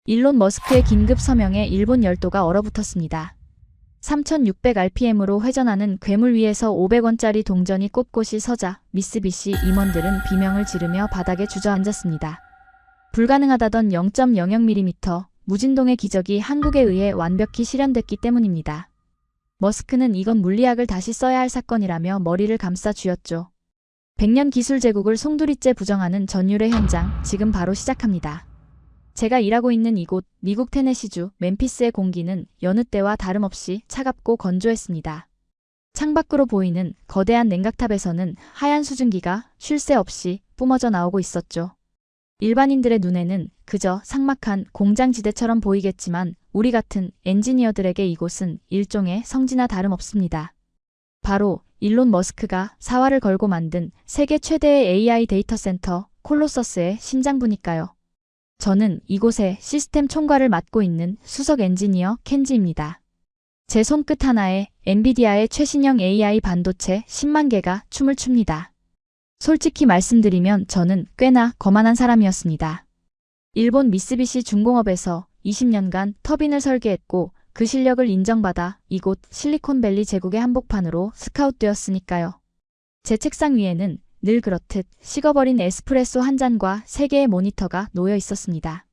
일론 머스크의 긴급 서명에 일본 열도가 얼어붙었습니다. 3600rpm으로 회전하는 괴물 위에서 500원짜리 동전이 꼿꼿이 서자 미쓰비시 임원들은 비명을 지르며 바닥에 주저앉았습니다. 불가능하다던 0.00mm 무진동의 기적이 한국에 의해 완벽히 실현됐기 때문입니다. 머스크는 이건 물리학을 다시 써야 할 사건이라며 머리를 감싸 쥐었죠. 100년 기술 제국을 송두리째 부정하는 전율의 현장, 지금 바로 시작합니다. 제가 일하고 있는 이곳, 미국 테네시주 멤피스의 공기는 여느 때와 다름없이 차갑고 건조했습니다. 창밖으로 보이는 거대한 냉각탑에서는 하얀 수증기가 쉴 새 없이 뿜어져 나오고 있었죠. 일반인들의 눈에는 그저 삭막한 공장지대처럼 보이겠지만 우리 같은 엔지니어들에게 이곳은 일종의 성지나 다름없습니다. 바로 일론 머스크가 사활을 걸고 만든 세계 최대의 AI 데이터 센터 콜로서스의 심장부니까요. 저는 이곳의 시스템 총괄을 맡고 있는 수석 엔지니어 켄지입니다. 제 손끝 하나에 엔비디아의 최신형 AI 반도체 10만 개가 춤을 춥니다. 솔직히 말씀드리면 저는 꽤나 거만한 사람이었습니다. 일본 미쓰비시 중공업에서 20년간 터빈을 설계했고 그 실력을 인정받아 이곳 실리콘밸리 제국의 한복판으로 스카웃되었으니까요. 제 책상 위에는 늘 그렇듯 식어버린 에스프레소 한 잔과 3개의 모니터가 놓여 있었습니다.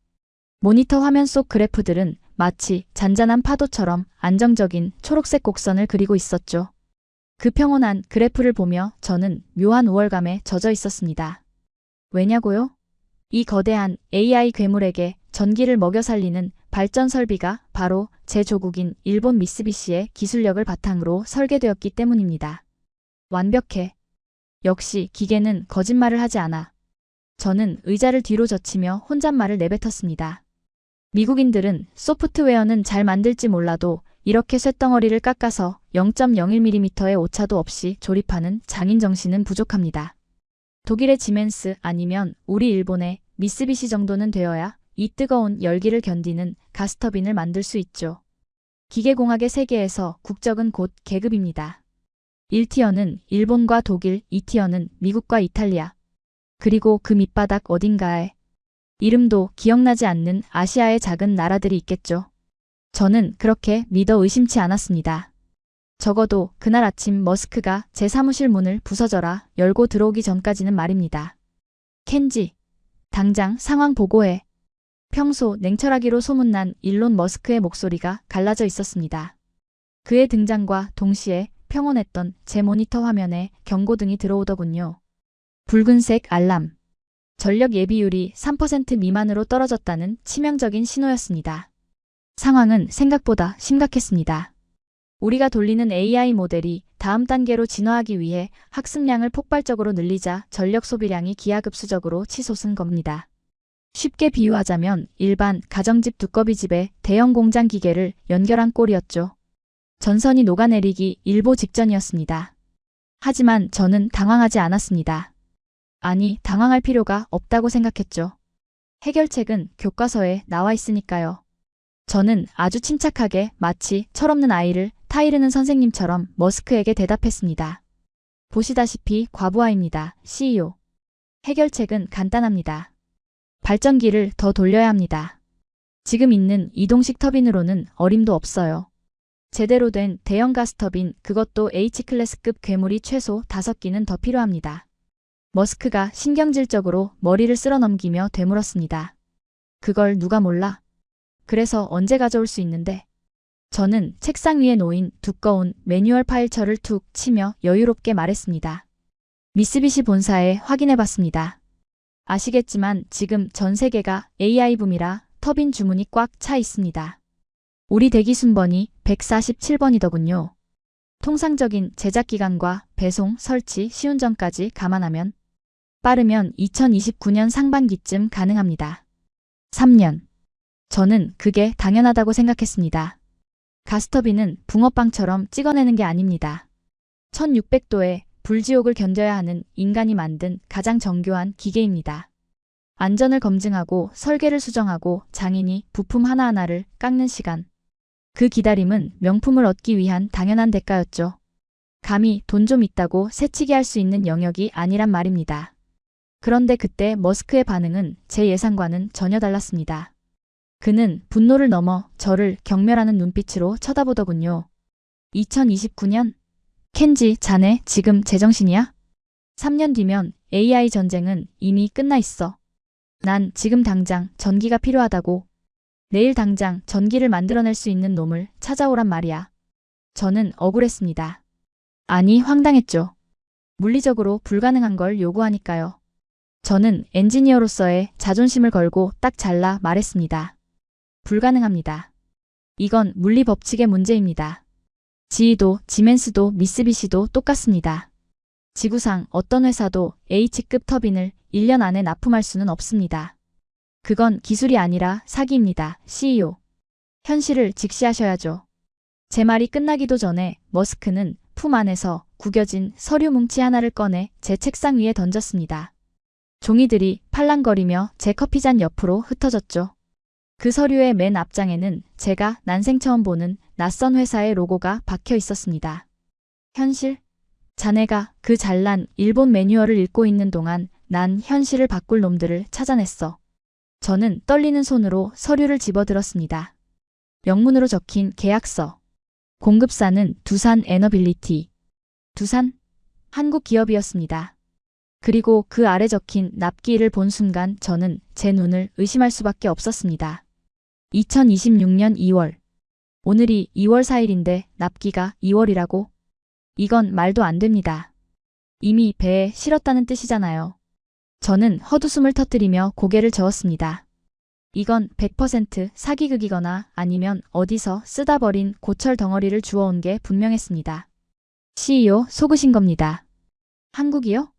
모니터 화면 속 그래프들은 마치 잔잔한 파도처럼 안정적인 초록색 곡선을 그리고 있었죠. 그 평온한 그래프를 보며 저는 묘한 우월감에 젖어 있었습니다. 왜냐고요? 이 거대한 AI 괴물에게 전기를 먹여 살리는 발전 설비가 바로 제 조국인 일본 미쓰비시의 기술력을 바탕으로 설계되었기 때문입니다. 완벽해. 역시 기계는 거짓말을 하지 않아. 저는 의자를 뒤로 젖히며 혼잣말을 내뱉었습니다. 미국인들은 소프트웨어는 잘 만들지 몰라도 이렇게 쇳덩어리를 깎아서 0.01mm의 오차도 없이 조립하는 장인 정신은 부족합니다. 독일의 지멘스 아니면 우리 일본의 미쓰비시 정도는 되어야 이 뜨거운 열기를 견디는 가스터빈을 만들 수 있죠. 기계공학의 세계에서 국적은 곧 계급입니다. 1티어는 일본과 독일, 2티어는 미국과 이탈리아. 그리고 그 밑바닥 어딘가에 이름도 기억나지 않는 아시아의 작은 나라들이 있겠죠. 저는 그렇게 믿어 의심치 않았습니다. 적어도 그날 아침 머스크가 제 사무실 문을 부서져라 열고 들어오기 전까지는 말입니다. 켄지, 당장 상황 보고해. 평소 냉철하기로 소문난 일론 머스크의 목소리가 갈라져 있었습니다. 그의 등장과 동시에 평온했던 제 모니터 화면에 경고등이 들어오더군요. 붉은색 알람. 전력 예비율이 3% 미만으로 떨어졌다는 치명적인 신호였습니다. 상황은 생각보다 심각했습니다. 우리가 돌리는 AI 모델이 다음 단계로 진화하기 위해 학습량을 폭발적으로 늘리자 전력 소비량이 기하급수적으로 치솟은 겁니다. 쉽게 비유하자면 일반 가정집 두꺼비집에 대형 공장 기계를 연결한 꼴이었죠. 전선이 녹아내리기 일보 직전이었습니다. 하지만 저는 당황하지 않았습니다. 아니, 당황할 필요가 없다고 생각했죠. 해결책은 교과서에 나와 있으니까요. 저는 아주 침착하게 마치 철없는 아이를 타이르는 선생님처럼 머스크에게 대답했습니다. 보시다시피 과부하입니다. CEO. 해결책은 간단합니다. 발전기를 더 돌려야 합니다. 지금 있는 이동식 터빈으로는 어림도 없어요. 제대로 된 대형 가스터빈, 그것도 H클래스급 괴물이 최소 5기는 더 필요합니다. 머스크가 신경질적으로 머리를 쓸어넘기며 되물었습니다. 그걸 누가 몰라? 그래서 언제 가져올 수 있는데? 저는 책상 위에 놓인 두꺼운 매뉴얼 파일처를 툭 치며 여유롭게 말했습니다. 미쓰비시 본사에 확인해봤습니다. 아시겠지만 지금 전 세계가 AI 붐이라 터빈 주문이 꽉 차 있습니다. 우리 대기 순번이 147번이더군요. 통상적인 제작 기간과 배송, 설치, 시운전까지 감안하면 빠르면 2029년 상반기쯤 가능합니다. 3년. 저는 그게 당연하다고 생각했습니다. 가스터빈은 붕어빵처럼 찍어내는 게 아닙니다. 1600도의 불지옥을 견뎌야 하는 인간이 만든 가장 정교한 기계입니다. 안전을 검증하고 설계를 수정하고 장인이 부품 하나하나를 깎는 시간. 그 기다림은 명품을 얻기 위한 당연한 대가였죠. 감히 돈 좀 있다고 새치기 할 수 있는 영역이 아니란 말입니다. 그런데 그때 머스크의 반응은 제 예상과는 전혀 달랐습니다. 그는 분노를 넘어 저를 경멸하는 눈빛으로 쳐다보더군요. 2029년? 켄지, 자네 지금 제정신이야? 3년 뒤면 AI 전쟁은 이미 끝나 있어. 난 지금 당장 전기가 필요하다고. 내일 당장 전기를 만들어낼 수 있는 놈을 찾아오란 말이야. 저는 억울했습니다. 아니, 황당했죠. 물리적으로 불가능한 걸 요구하니까요. 저는 엔지니어로서의 자존심을 걸고 딱 잘라 말했습니다. 불가능합니다. 이건 물리 법칙의 문제입니다. GE도 지멘스도 미쓰비시도 똑같습니다. 지구상 어떤 회사도 H급 터빈을 1년 안에 납품할 수는 없습니다. 그건 기술이 아니라 사기입니다. CEO. 현실을 직시하셔야죠. 제 말이 끝나기도 전에 머스크는 품 안에서 구겨진 서류 뭉치 하나를 꺼내 제 책상 위에 던졌습니다. 종이들이 팔랑거리며 제 커피잔 옆으로 흩어졌죠. 그 서류의 맨 앞장에는 제가 난생 처음 보는 낯선 회사의 로고가 박혀 있었습니다. 현실? 자네가 그 잘난 일본 매뉴얼을 읽고 있는 동안 난 현실을 바꿀 놈들을 찾아냈어. 저는 떨리는 손으로 서류를 집어들었습니다. 영문으로 적힌 계약서. 공급사는 두산 에너빌리티. 두산? 한국 기업이었습니다. 그리고 그 아래 적힌 납기일을 본 순간 저는 제 눈을 의심할 수밖에 없었습니다. 2026년 2월. 오늘이 2월 4일인데 납기가 2월이라고? 이건 말도 안 됩니다. 이미 배에 실었다는 뜻이잖아요. 저는 헛웃음을 터뜨리며 고개를 저었습니다. 이건 100% 사기극이거나 아니면 어디서 쓰다 버린 고철 덩어리를 주워온 게 분명했습니다. CEO 속으신 겁니다. 한국이요?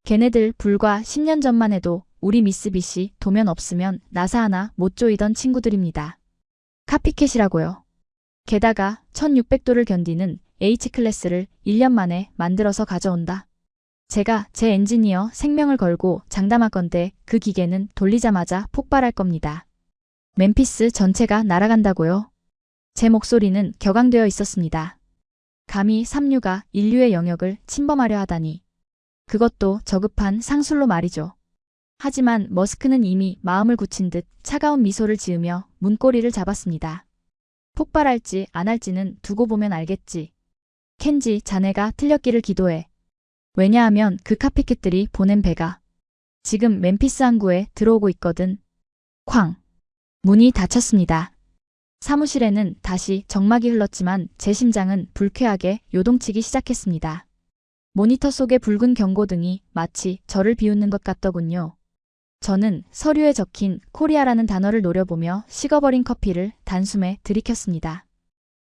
걔네들 불과 10년 전만 해도 우리 미쓰비시 도면 없으면 나사 하나 못 조이던 친구들입니다. 카피캣이라고요. 게다가 1600도를 견디는 H클래스를 1년 만에 만들어서 가져온다. 제가 제 엔지니어 생명을 걸고 장담하건대 그 기계는 돌리자마자 폭발할 겁니다. 멤피스 전체가 날아간다고요? 제 목소리는 격앙되어 있었습니다. 감히 삼류가 인류의 영역을 침범하려 하다니. 그것도 저급한 상술로 말이죠. 하지만 머스크는 이미 마음을 굳힌 듯 차가운 미소를 지으며 문고리를 잡았습니다. 폭발할지 안 할지는 두고 보면 알겠지. 켄지, 자네가 틀렸기를 기도해. 왜냐하면 그 카피캣들이 보낸 배가 지금 멤피스 항구에 들어오고 있거든. 쾅. 문이 닫혔습니다. 사무실에는 다시 정막이 흘렀지만 제 심장은 불쾌하게 요동치기 시작했습니다. 모니터 속의 붉은 경고등이 마치 저를 비웃는 것 같더군요. 저는 서류에 적힌 코리아라는 단어를 노려보며 식어버린 커피를 단숨에 들이켰습니다.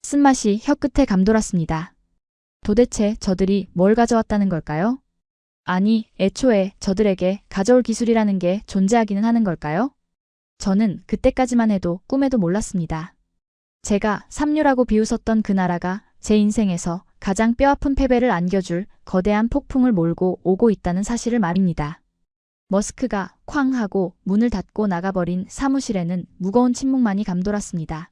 쓴맛이 혀끝에 감돌았습니다. 도대체 저들이 뭘 가져왔다는 걸까요? 아니, 애초에 저들에게 가져올 기술이라는 게 존재하기는 하는 걸까요? 저는 그때까지만 해도 꿈에도 몰랐습니다. 제가 삼류라고 비웃었던 그 나라가 제 인생에서 가장 뼈아픈 패배를 안겨줄 거대한 폭풍을 몰고 오고 있다는 사실을 말입니다. 머스크가 쾅 하고 문을 닫고 나가버린 사무실에는 무거운 침묵만이 감돌았습니다.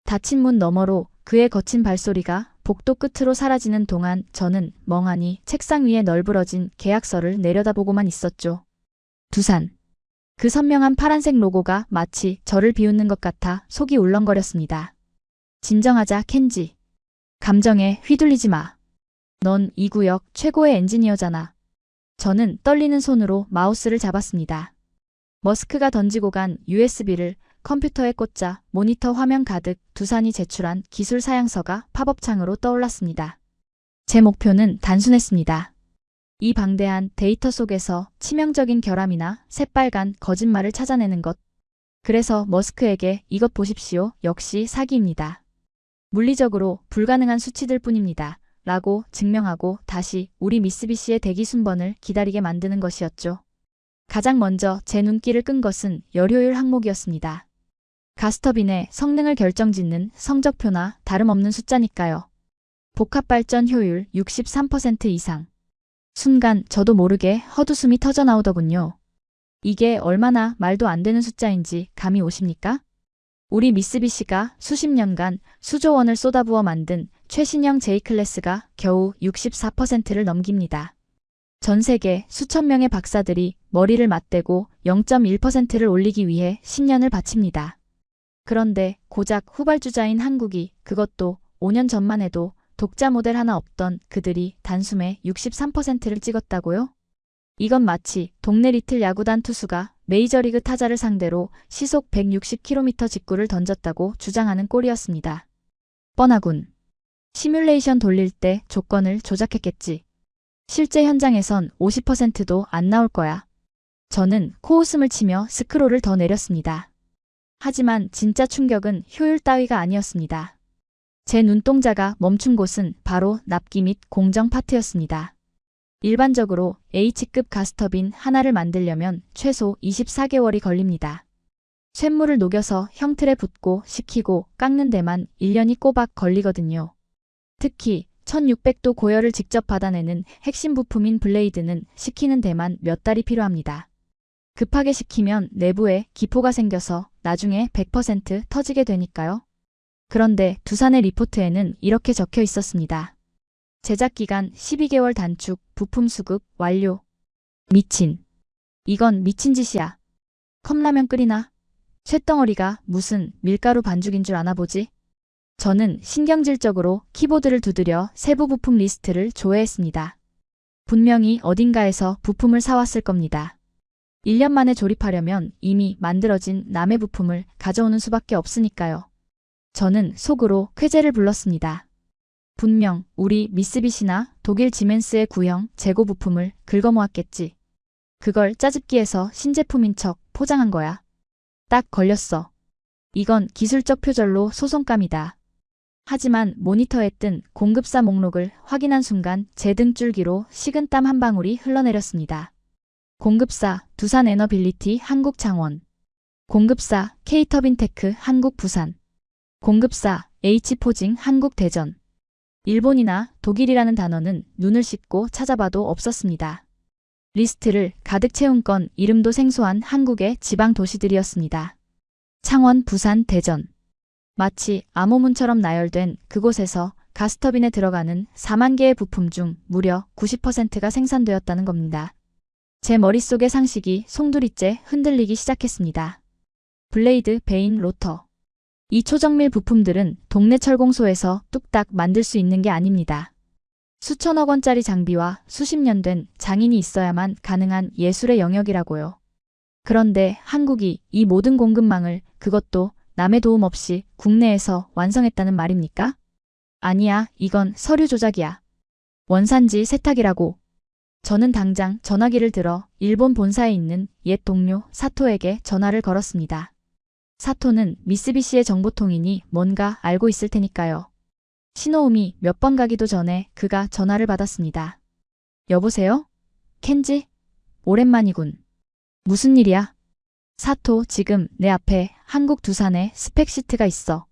닫힌 문 너머로 그의 거친 발소리가 복도 끝으로 사라지는 동안 저는 멍하니 책상 위에 널브러진 계약서를 내려다보고만 있었죠. 두산. 그 선명한 파란색 로고가 마치 저를 비웃는 것 같아 속이 울렁거렸습니다. 진정하자, 켄지. 감정에 휘둘리지 마. 넌 이 구역 최고의 엔지니어잖아. 저는 떨리는 손으로 마우스를 잡았습니다. 머스크가 던지고 간 USB를 컴퓨터에 꽂자 모니터 화면 가득 두산이 제출한 기술 사양서가 팝업창으로 떠올랐습니다. 제 목표는 단순했습니다. 이 방대한 데이터 속에서 치명적인 결함이나 새빨간 거짓말을 찾아내는 것. 그래서 머스크에게 이것 보십시오. 역시 사기입니다. 물리적으로 불가능한 수치들 뿐입니다. 라고 증명하고 다시 우리 미쓰비시의 대기 순번을 기다리게 만드는 것이었죠. 가장 먼저 제 눈길을 끈 것은 열효율 항목이었습니다. 가스터빈의 성능을 결정짓는 성적표나 다름없는 숫자니까요. 복합발전 효율 63% 이상. 순간 저도 모르게 헛웃음이 터져나오더군요. 이게 얼마나 말도 안 되는 숫자인지 감이 오십니까? 우리 미쓰비시가 수십 년간 수조 원을 쏟아부어 만든 최신형 J클래스가 겨우 64%를 넘깁니다. 전 세계 수천 명의 박사들이 머리를 맞대고 0.1%를 올리기 위해 10년을 바칩니다. 그런데 고작 후발주자인 한국이, 그것도 5년 전만 해도 독자 모델 하나 없던 그들이 단숨에 63%를 찍었다고요? 이건 마치 동네 리틀 야구단 투수가 메이저리그 타자를 상대로 시속 160km 직구를 던졌다고 주장하는 꼴이었습니다. 뻔하군. 시뮬레이션 돌릴 때 조건을 조작했겠지. 실제 현장에선 50%도 안 나올 거야. 저는 코웃음을 치며 스크롤을 더 내렸습니다. 하지만 진짜 충격은 효율 따위가 아니었습니다. 제 눈동자가 멈춘 곳은 바로 납기 및 공정 파트였습니다. 일반적으로 H급 가스터빈 하나를 만들려면 최소 24개월이 걸립니다. 쇳물을 녹여서 형틀에 붓고 식히고 깎는 데만 1년이 꼬박 걸리거든요. 특히 1600도 고열을 직접 받아내는 핵심 부품인 블레이드는 식히는 데만 몇 달이 필요합니다. 급하게 식히면 내부에 기포가 생겨서 나중에 100% 터지게 되니까요. 그런데 두산의 리포트에는 이렇게 적혀 있었습니다. 제작기간 12개월 단축, 부품 수급 완료. 미친. 이건 미친 짓이야. 컵라면 끓이나? 쇳덩어리가 무슨 밀가루 반죽인 줄 아나 보지? 저는 신경질적으로 키보드를 두드려 세부 부품 리스트를 조회했습니다. 분명히 어딘가에서 부품을 사왔을 겁니다. 1년 만에 조립하려면 이미 만들어진 남의 부품을 가져오는 수밖에 없으니까요. 저는 속으로 쾌재를 불렀습니다. 분명 우리 미쓰비시나 독일 지멘스의 구형 재고 부품을 긁어모았겠지. 그걸 짜집기해서 신제품인 척 포장한 거야. 딱 걸렸어. 이건 기술적 표절로 소송감이다. 하지만 모니터에 뜬 공급사 목록을 확인한 순간 제 등줄기로 식은땀 한 방울이 흘러내렸습니다. 공급사 두산에너빌리티 한국창원, 공급사 K터빈테크 한국부산, 공급사 H포징 한국대전. 일본이나 독일이라는 단어는 눈을 씻고 찾아봐도 없었습니다. 리스트를 가득 채운 건 이름도 생소한 한국의 지방 도시들이었습니다. 창원, 부산, 대전. 마치 암호문처럼 나열된 그곳에서 가스터빈에 들어가는 4만 개의 부품 중 무려 90%가 생산되었다는 겁니다. 제 머릿속의 상식이 송두리째 흔들리기 시작했습니다. 블레이드, 베인, 로터. 이 초정밀 부품들은 동네 철공소에서 뚝딱 만들 수 있는 게 아닙니다. 수천억 원짜리 장비와 수십 년 된 장인이 있어야만 가능한 예술의 영역이라고요. 그런데 한국이 이 모든 공급망을, 그것도 남의 도움 없이 국내에서 완성했다는 말입니까? 아니야, 이건 서류 조작이야. 원산지 세탁이라고. 저는 당장 전화기를 들어 일본 본사에 있는 옛 동료 사토에게 전화를 걸었습니다. 사토는 미쓰비시의 정보통이니 뭔가 알고 있을 테니까요. 신호음이 몇 번 가기도 전에 그가 전화를 받았습니다. 여보세요? 켄지? 오랜만이군. 무슨 일이야? 사토, 지금 내 앞에 한국 두산의 스펙시트가 있어.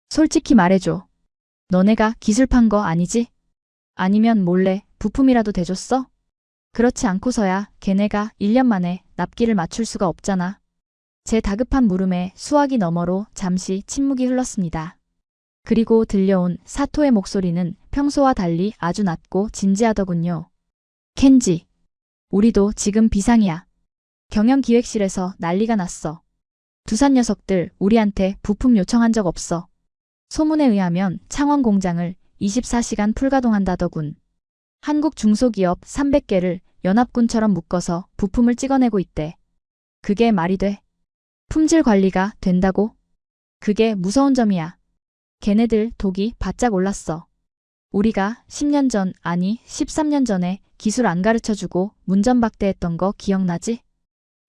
솔직히 말해줘. 너네가 기술 판 거 아니지? 아니면 몰래 부품이라도 대줬어? 그렇지 않고서야 걔네가 1년 만에 납기를 맞출 수가 없잖아. 제 다급한 물음에 수화기 너머로 잠시 침묵이 흘렀습니다. 그리고 들려온 사토의 목소리는 평소와 달리 아주 낮고 진지하더군요. 켄지, 우리도 지금 비상이야. 경영기획실에서 난리가 났어. 두산 녀석들 우리한테 부품 요청한 적 없어. 소문에 의하면 창원 공장을 24시간 풀가동한다더군. 한국 중소기업 300개를 연합군처럼 묶어서 부품을 찍어내고 있대. 그게 말이 돼? 품질 관리가 된다고? 그게 무서운 점이야. 걔네들 독이 바짝 올랐어. 우리가 10년 전, 아니 13년 전에 기술 안 가르쳐주고 문전박대했던 거 기억나지?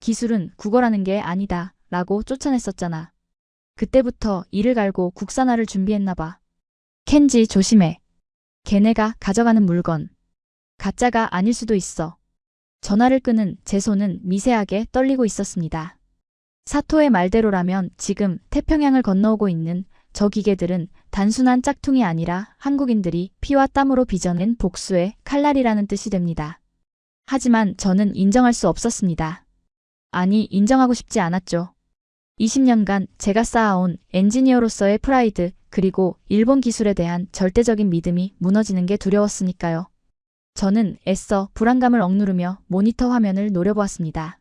기술은 국어라는 게 아니다 라고 쫓아냈었잖아. 그때부터 이를 갈고 국산화를 준비했나 봐. 켄지, 조심해. 걔네가 가져가는 물건 가짜가 아닐 수도 있어. 전화를 끄는 제 손은 미세하게 떨리고 있었습니다. 사토의 말대로라면 지금 태평양을 건너오고 있는 저 기계들은 단순한 짝퉁이 아니라 한국인들이 피와 땀으로 빚어낸 복수의 칼날이라는 뜻이 됩니다. 하지만 저는 인정할 수 없었습니다. 아니, 인정하고 싶지 않았죠. 20년간 제가 쌓아온 엔지니어로서의 프라이드, 그리고 일본 기술에 대한 절대적인 믿음이 무너지는 게 두려웠으니까요. 저는 애써 불안감을 억누르며 모니터 화면을 노려보았습니다.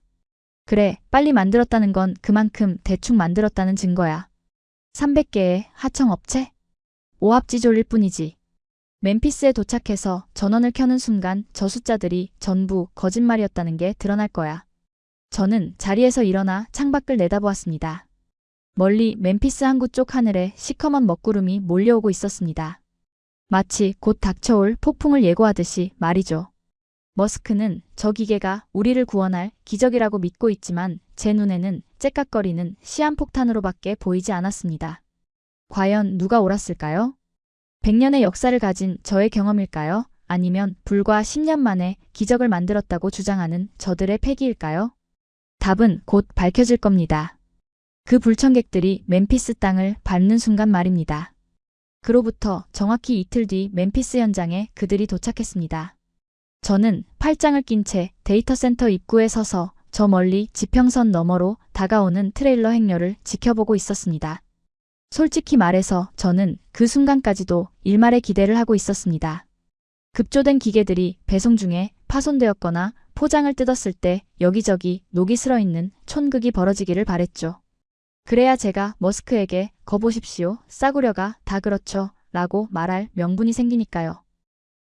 그래, 빨리 만들었다는 건 그만큼 대충 만들었다는 증거야. 300개의 하청업체? 오합지졸일 뿐이지. 멤피스에 도착해서 전원을 켜는 순간 저 숫자들이 전부 거짓말이었다는 게 드러날 거야. 저는 자리에서 일어나 창밖을 내다보았습니다. 멀리 멤피스 항구 쪽 하늘에 시커먼 먹구름이 몰려오고 있었습니다. 마치 곧 닥쳐올 폭풍을 예고하듯이 말이죠. 머스크는 저 기계가 우리를 구원할 기적이라고 믿고 있지만 제 눈에는 째깍거리는 시한폭탄으로밖에 보이지 않았습니다. 과연 누가 옳았을까요? 100년의 역사를 가진 저의 경험일까요? 아니면 불과 10년 만에 기적을 만들었다고 주장하는 저들의 패기일까요? 답은 곧 밝혀질 겁니다. 그 불청객들이 멤피스 땅을 밟는 순간 말입니다. 그로부터 정확히 이틀 뒤 멤피스 현장에 그들이 도착했습니다. 저는 팔짱을 낀 채 데이터 센터 입구에 서서 저 멀리 지평선 너머로 다가오는 트레일러 행렬을 지켜보고 있었습니다. 솔직히 말해서 저는 그 순간까지도 일말의 기대를 하고 있었습니다. 급조된 기계들이 배송 중에 파손되었거나 포장을 뜯었을 때 여기저기 녹이 슬어있는 촌극이 벌어지기를 바랬죠. 그래야 제가 머스크에게 거보십시오. 싸구려가 다 그렇죠. 라고 말할 명분이 생기니까요.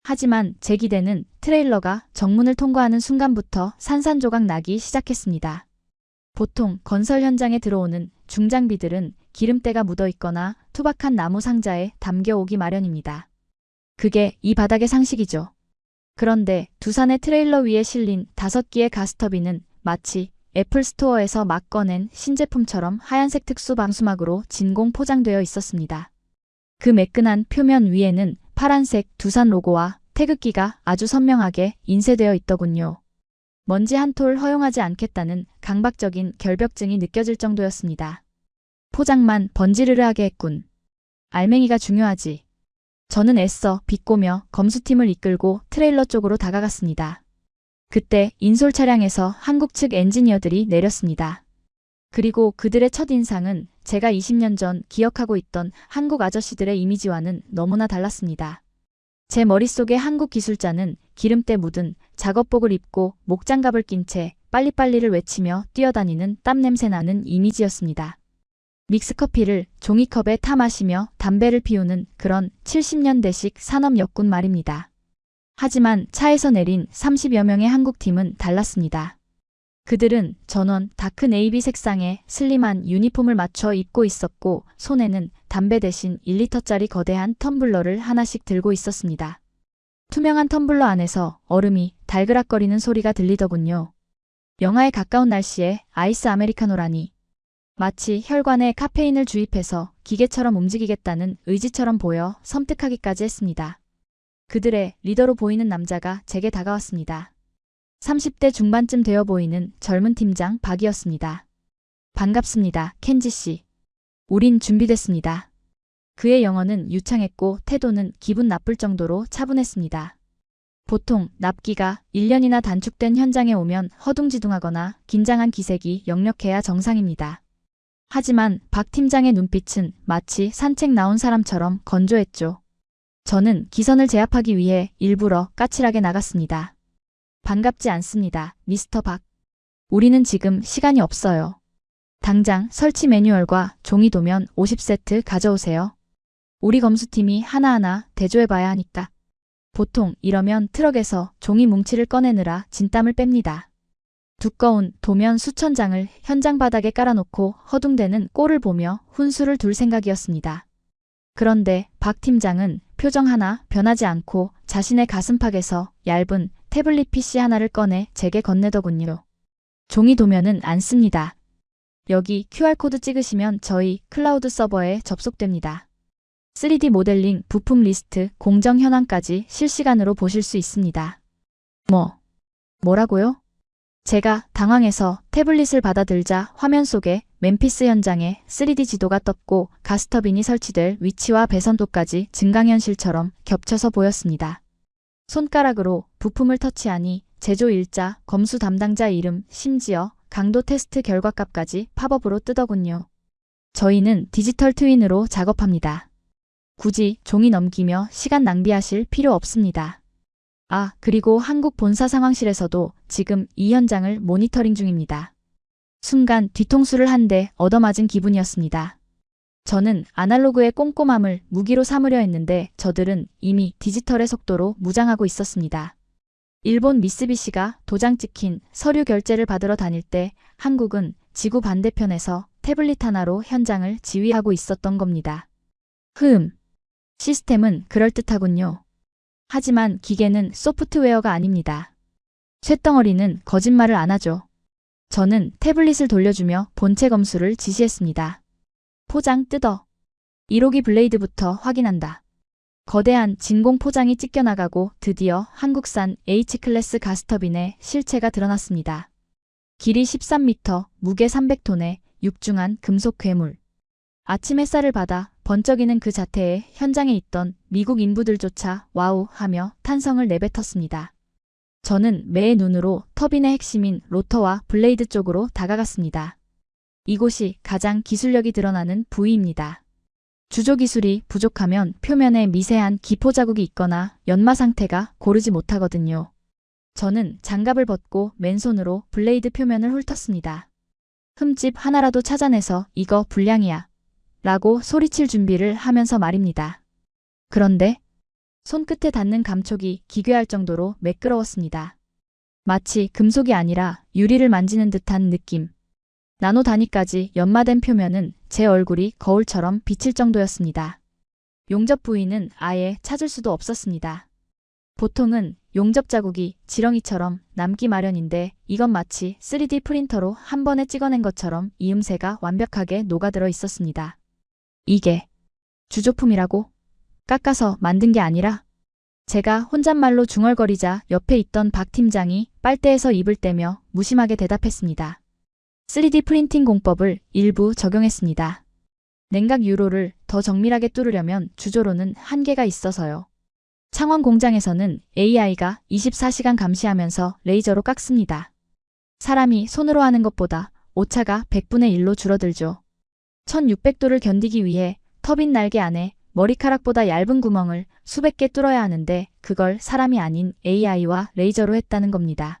하지만 제 기대는 트레일러가 정문을 통과하는 순간부터 산산조각 나기 시작했습니다. 보통 건설 현장에 들어오는 중장비들은 기름때가 묻어있거나 투박한 나무 상자에 담겨오기 마련입니다. 그게 이 바닥의 상식이죠. 그런데 두산의 트레일러 위에 실린 5기의 가스터빈은 마치 애플 스토어에서 막 꺼낸 신제품처럼 하얀색 특수 방수막으로 진공 포장되어 있었습니다. 그 매끈한 표면 위에는 파란색 두산 로고와 태극기가 아주 선명하게 인쇄되어 있더군요. 먼지 한 톨 허용하지 않겠다는 강박적인 결벽증이 느껴질 정도였습니다. 포장만 번지르르하게 했군. 알맹이가 중요하지. 저는 애써 비꼬며 검수팀을 이끌고 트레일러 쪽으로 다가갔습니다. 그때 인솔 차량에서 한국 측 엔지니어들이 내렸습니다. 그리고 그들의 첫인상은 제가 20년 전 기억하고 있던 한국 아저씨들의 이미지와는 너무나 달랐습니다. 제 머릿속의 한국 기술자는 기름때 묻은 작업복을 입고 목장갑을 낀 채 빨리빨리를 외치며 뛰어다니는 땀냄새 나는 이미지였습니다. 믹스커피를 종이컵에 타 마시며 담배를 피우는 그런 70년대식 산업 역군 말입니다. 하지만 차에서 내린 30여 명의 한국팀은 달랐습니다. 그들은 전원 다크 네이비 색상의 슬림한 유니폼을 맞춰 입고 있었고 손에는 담배 대신 1리터짜리 거대한 텀블러를 하나씩 들고 있었습니다. 투명한 텀블러 안에서 얼음이 달그락거리는 소리가 들리더군요. 영하에 가까운 날씨에 아이스 아메리카노라니. 마치 혈관에 카페인을 주입해서 기계처럼 움직이겠다는 의지처럼 보여 섬뜩하기까지 했습니다. 그들의 리더로 보이는 남자가 제게 다가왔습니다. 30대 중반쯤 되어 보이는 젊은 팀장 박이었습니다. 반갑습니다, 켄지 씨. 우린 준비됐습니다. 그의 영어는 유창했고 태도는 기분 나쁠 정도로 차분했습니다. 보통 납기가 1년이나 단축된 현장에 오면 허둥지둥하거나 긴장한 기색이 역력해야 정상입니다. 하지만 박 팀장의 눈빛은 마치 산책 나온 사람처럼 건조했죠. 저는 기선을 제압하기 위해 일부러 까칠하게 나갔습니다. 반갑지 않습니다, 미스터 박. 우리는 지금 시간이 없어요. 당장 설치 매뉴얼과 종이 도면 50세트 가져오세요. 우리 검수팀이 하나하나 대조해봐야 하니까. 보통 이러면 트럭에서 종이 뭉치를 꺼내느라 진땀을 뺍니다. 두꺼운 도면 수천 장을 현장 바닥에 깔아놓고 허둥대는 꼴을 보며 훈수를 둘 생각이었습니다. 그런데 박 팀장은 표정 하나 변하지 않고 자신의 가슴팍에서 얇은 태블릿 PC 하나를 꺼내 제게 건네더군요. 종이 도면은 안 씁니다. 여기 QR코드 찍으시면 저희 클라우드 서버에 접속됩니다. 3D 모델링, 부품 리스트, 공정 현황까지 실시간으로 보실 수 있습니다. 뭐라고요? 제가 당황해서 태블릿을 받아들자 화면 속에 멤피스 현장에 3D 지도가 떴고 가스터빈이 설치될 위치와 배선도까지 증강현실처럼 겹쳐서 보였습니다. 손가락으로 부품을 터치하니 제조 일자, 검수 담당자 이름, 심지어 강도 테스트 결과값까지 팝업으로 뜨더군요. 저희는 디지털 트윈으로 작업합니다. 굳이 종이 넘기며 시간 낭비하실 필요 없습니다. 아, 그리고 한국 본사 상황실에서도 지금 이 현장을 모니터링 중입니다. 순간 뒤통수를 한 대 얻어맞은 기분이었습니다. 저는 아날로그의 꼼꼼함을 무기로 삼으려 했는데 저들은 이미 디지털의 속도로 무장하고 있었습니다. 일본 미쓰비시가 도장 찍힌 서류 결제를 받으러 다닐 때 한국은 지구 반대편에서 태블릿 하나로 현장을 지휘하고 있었던 겁니다. 시스템은 그럴듯하군요. 하지만 기계는 소프트웨어가 아닙니다. 쇳덩어리는 거짓말을 안 하죠. 저는 태블릿을 돌려주며 본체 검수를 지시했습니다. 포장 뜯어. 1호기 블레이드부터 확인한다. 거대한 진공 포장이 찢겨나가고 드디어 한국산 H클래스 가스터빈의 실체가 드러났습니다. 길이 13m, 무게 300톤의 육중한 금속 괴물. 아침 햇살을 받아 번쩍이는 그 자태에 현장에 있던 미국 인부들조차 와우 하며 탄성을 내뱉었습니다. 저는 매의 눈으로 터빈의 핵심인 로터와 블레이드 쪽으로 다가갔습니다. 이곳이 가장 기술력이 드러나는 부위입니다. 주조 기술이 부족하면 표면에 미세한 기포 자국이 있거나 연마 상태가 고르지 못하거든요. 저는 장갑을 벗고 맨손으로 블레이드 표면을 훑었습니다. 흠집 하나라도 찾아내서 이거 불량이야 라고 소리칠 준비를 하면서 말입니다. 그런데 손끝에 닿는 감촉이 기괴할 정도로 매끄러웠습니다. 마치 금속이 아니라 유리를 만지는 듯한 느낌. 나노 단위까지 연마된 표면은 제 얼굴이 거울처럼 비칠 정도였습니다. 용접 부위는 아예 찾을 수도 없었습니다. 보통은 용접 자국이 지렁이처럼 남기 마련인데 이건 마치 3D 프린터로 한 번에 찍어낸 것처럼 이음새가 완벽하게 녹아들어 있었습니다. 이게 주조품이라고? 깎아서 만든 게 아니라? 제가 혼잣말로 중얼거리자 옆에 있던 박 팀장이 빨대에서 입을 떼며 무심하게 대답했습니다. 3D 프린팅 공법을 일부 적용했습니다. 냉각 유로를 더 정밀하게 뚫으려면 주조로는 한계가 있어서요. 창원 공장에서는 AI가 24시간 감시하면서 레이저로 깎습니다. 사람이 손으로 하는 것보다 오차가 100분의 1로 줄어들죠. 1600도를 견디기 위해 터빈 날개 안에 머리카락보다 얇은 구멍을 수백 개 뚫어야 하는데 그걸 사람이 아닌 AI와 레이저로 했다는 겁니다.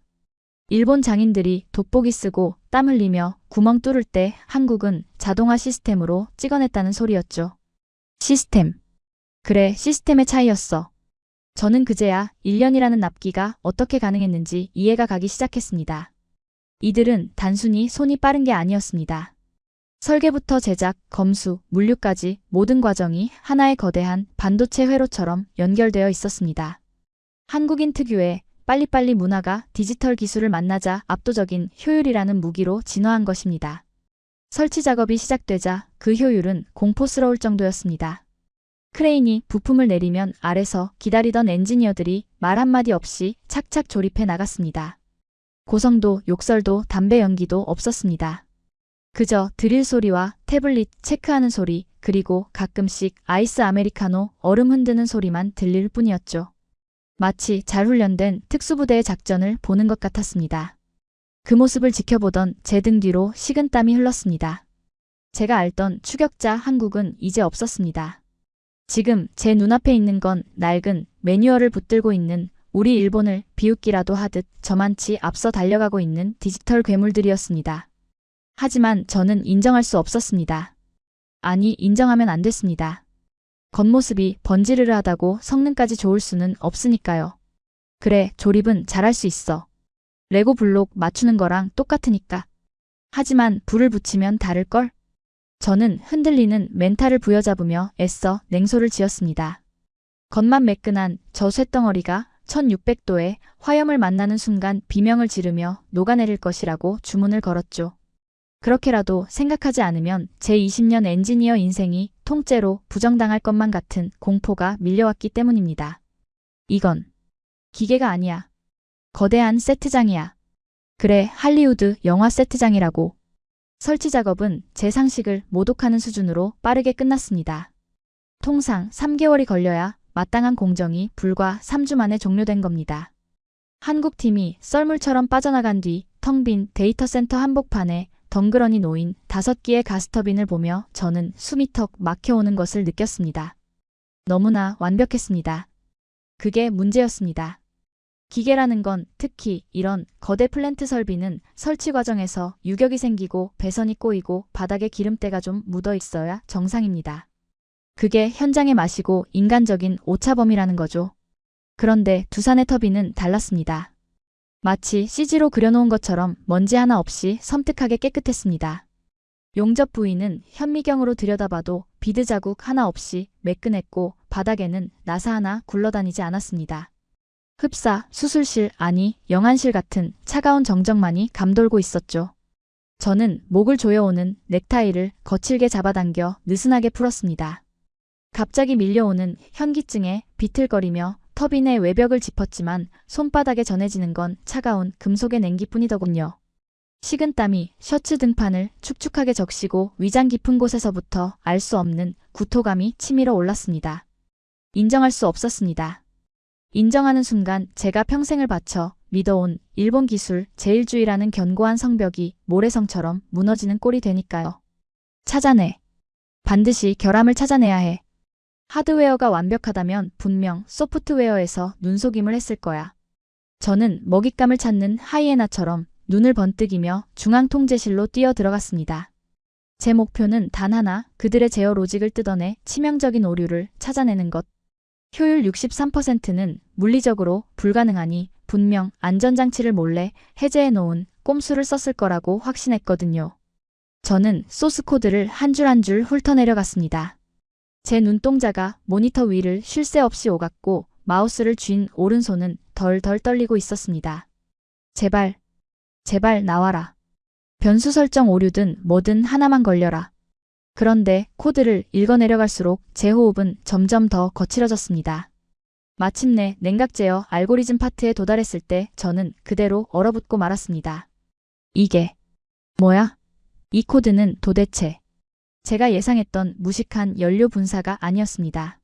일본 장인들이 돋보기 쓰고 땀 흘리며 구멍 뚫을 때 한국은 자동화 시스템으로 찍어냈다는 소리였죠. 시스템. 그래, 시스템의 차이였어. 저는 그제야 1년이라는 납기가 어떻게 가능했는지 이해가 가기 시작했습니다. 이들은 단순히 손이 빠른 게 아니었습니다. 설계부터 제작, 검수, 물류까지 모든 과정이 하나의 거대한 반도체 회로처럼 연결되어 있었습니다. 한국인 특유의 빨리빨리 문화가 디지털 기술을 만나자 압도적인 효율이라는 무기로 진화한 것입니다. 설치 작업이 시작되자 그 효율은 공포스러울 정도였습니다. 크레인이 부품을 내리면 아래서 기다리던 엔지니어들이 말 한마디 없이 착착 조립해 나갔습니다. 고성도, 욕설도, 담배 연기도 없었습니다. 그저 드릴 소리와 태블릿 체크하는 소리, 그리고 가끔씩 아이스 아메리카노 얼음 흔드는 소리만 들릴 뿐이었죠. 마치 잘 훈련된 특수부대의 작전을 보는 것 같았습니다. 그 모습을 지켜보던 제 등 뒤로 식은땀이 흘렀습니다. 제가 알던 추격자 한국은 이제 없었습니다. 지금 제 눈앞에 있는 건 낡은 매뉴얼을 붙들고 있는 우리 일본을 비웃기라도 하듯 저만치 앞서 달려가고 있는 디지털 괴물들이었습니다. 하지만 저는 인정할 수 없었습니다. 아니, 인정하면 안 됐습니다. 겉모습이 번지르르하다고 성능까지 좋을 수는 없으니까요. 그래, 조립은 잘할 수 있어. 레고 블록 맞추는 거랑 똑같으니까. 하지만 불을 붙이면 다를걸? 저는 흔들리는 멘탈을 부여잡으며 애써 냉소를 지었습니다. 겉만 매끈한 저 쇳덩어리가 1600도의 화염을 만나는 순간 비명을 지르며 녹아내릴 것이라고 주문을 걸었죠. 그렇게라도 생각하지 않으면 제 20년 엔지니어 인생이 통째로 부정당할 것만 같은 공포가 밀려왔기 때문입니다. 이건 기계가 아니야. 거대한 세트장이야. 그래, 할리우드 영화 세트장이라고. 설치 작업은 제 상식을 모독하는 수준으로 빠르게 끝났습니다. 통상 3개월이 걸려야 마땅한 공정이 불과 3주 만에 종료된 겁니다. 한국팀이 썰물처럼 빠져나간 뒤 텅 빈 데이터 센터 한복판에 덩그러니 놓인 5개의 가스터빈을 보며 저는 숨이 턱 막혀오는 것을 느꼈습니다. 너무나 완벽했습니다. 그게 문제였습니다. 기계라는 건 특히 이런 거대 플랜트 설비는 설치 과정에서 유격이 생기고 배선이 꼬이고 바닥에 기름때가 좀 묻어 있어야 정상입니다. 그게 현장의 맛이고 인간적인 오차범위라는 거죠. 그런데 두산의 터빈은 달랐습니다. 마치 CG로 그려놓은 것처럼 먼지 하나 없이 섬뜩하게 깨끗했습니다. 용접 부위는 현미경으로 들여다봐도 비드 자국 하나 없이 매끈했고 바닥에는 나사 하나 굴러다니지 않았습니다. 흡사, 수술실, 아니 영안실 같은 차가운 정적만이 감돌고 있었죠. 저는 목을 조여오는 넥타이를 거칠게 잡아당겨 느슨하게 풀었습니다. 갑자기 밀려오는 현기증에 비틀거리며 터빈의 외벽을 짚었지만 손바닥에 전해지는 건 차가운 금속의 냉기뿐이더군요. 식은땀이 셔츠 등판을 축축하게 적시고 위장 깊은 곳에서부터 알 수 없는 구토감이 치밀어 올랐습니다. 인정할 수 없었습니다. 인정하는 순간 제가 평생을 바쳐 믿어온 일본 기술 제일주의라는 견고한 성벽이 모래성처럼 무너지는 꼴이 되니까요. 찾아내. 반드시 결함을 찾아내야 해. 하드웨어가 완벽하다면 분명 소프트웨어에서 눈속임을 했을 거야. 저는 먹잇감을 찾는 하이에나처럼 눈을 번뜩이며 중앙통제실로 뛰어 들어갔습니다. 제 목표는 단 하나, 그들의 제어 로직을 뜯어내 치명적인 오류를 찾아내는 것. 효율 63%는 물리적으로 불가능하니 분명 안전장치를 몰래 해제해놓은 꼼수를 썼을 거라고 확신했거든요. 저는 소스 코드를 한 줄 한 줄 훑어내려갔습니다. 제 눈동자가 모니터 위를 쉴 새 없이 오갔고 마우스를 쥔 오른손은 덜덜 떨리고 있었습니다. 제발, 제발 나와라. 변수 설정 오류든 뭐든 하나만 걸려라. 그런데 코드를 읽어내려갈수록 제 호흡은 점점 더 거칠어졌습니다. 마침내 냉각 제어 알고리즘 파트에 도달했을 때 저는 그대로 얼어붙고 말았습니다. 이게 뭐야? 이 코드는 도대체. 제가 예상했던 무식한 연료 분사가 아니었습니다.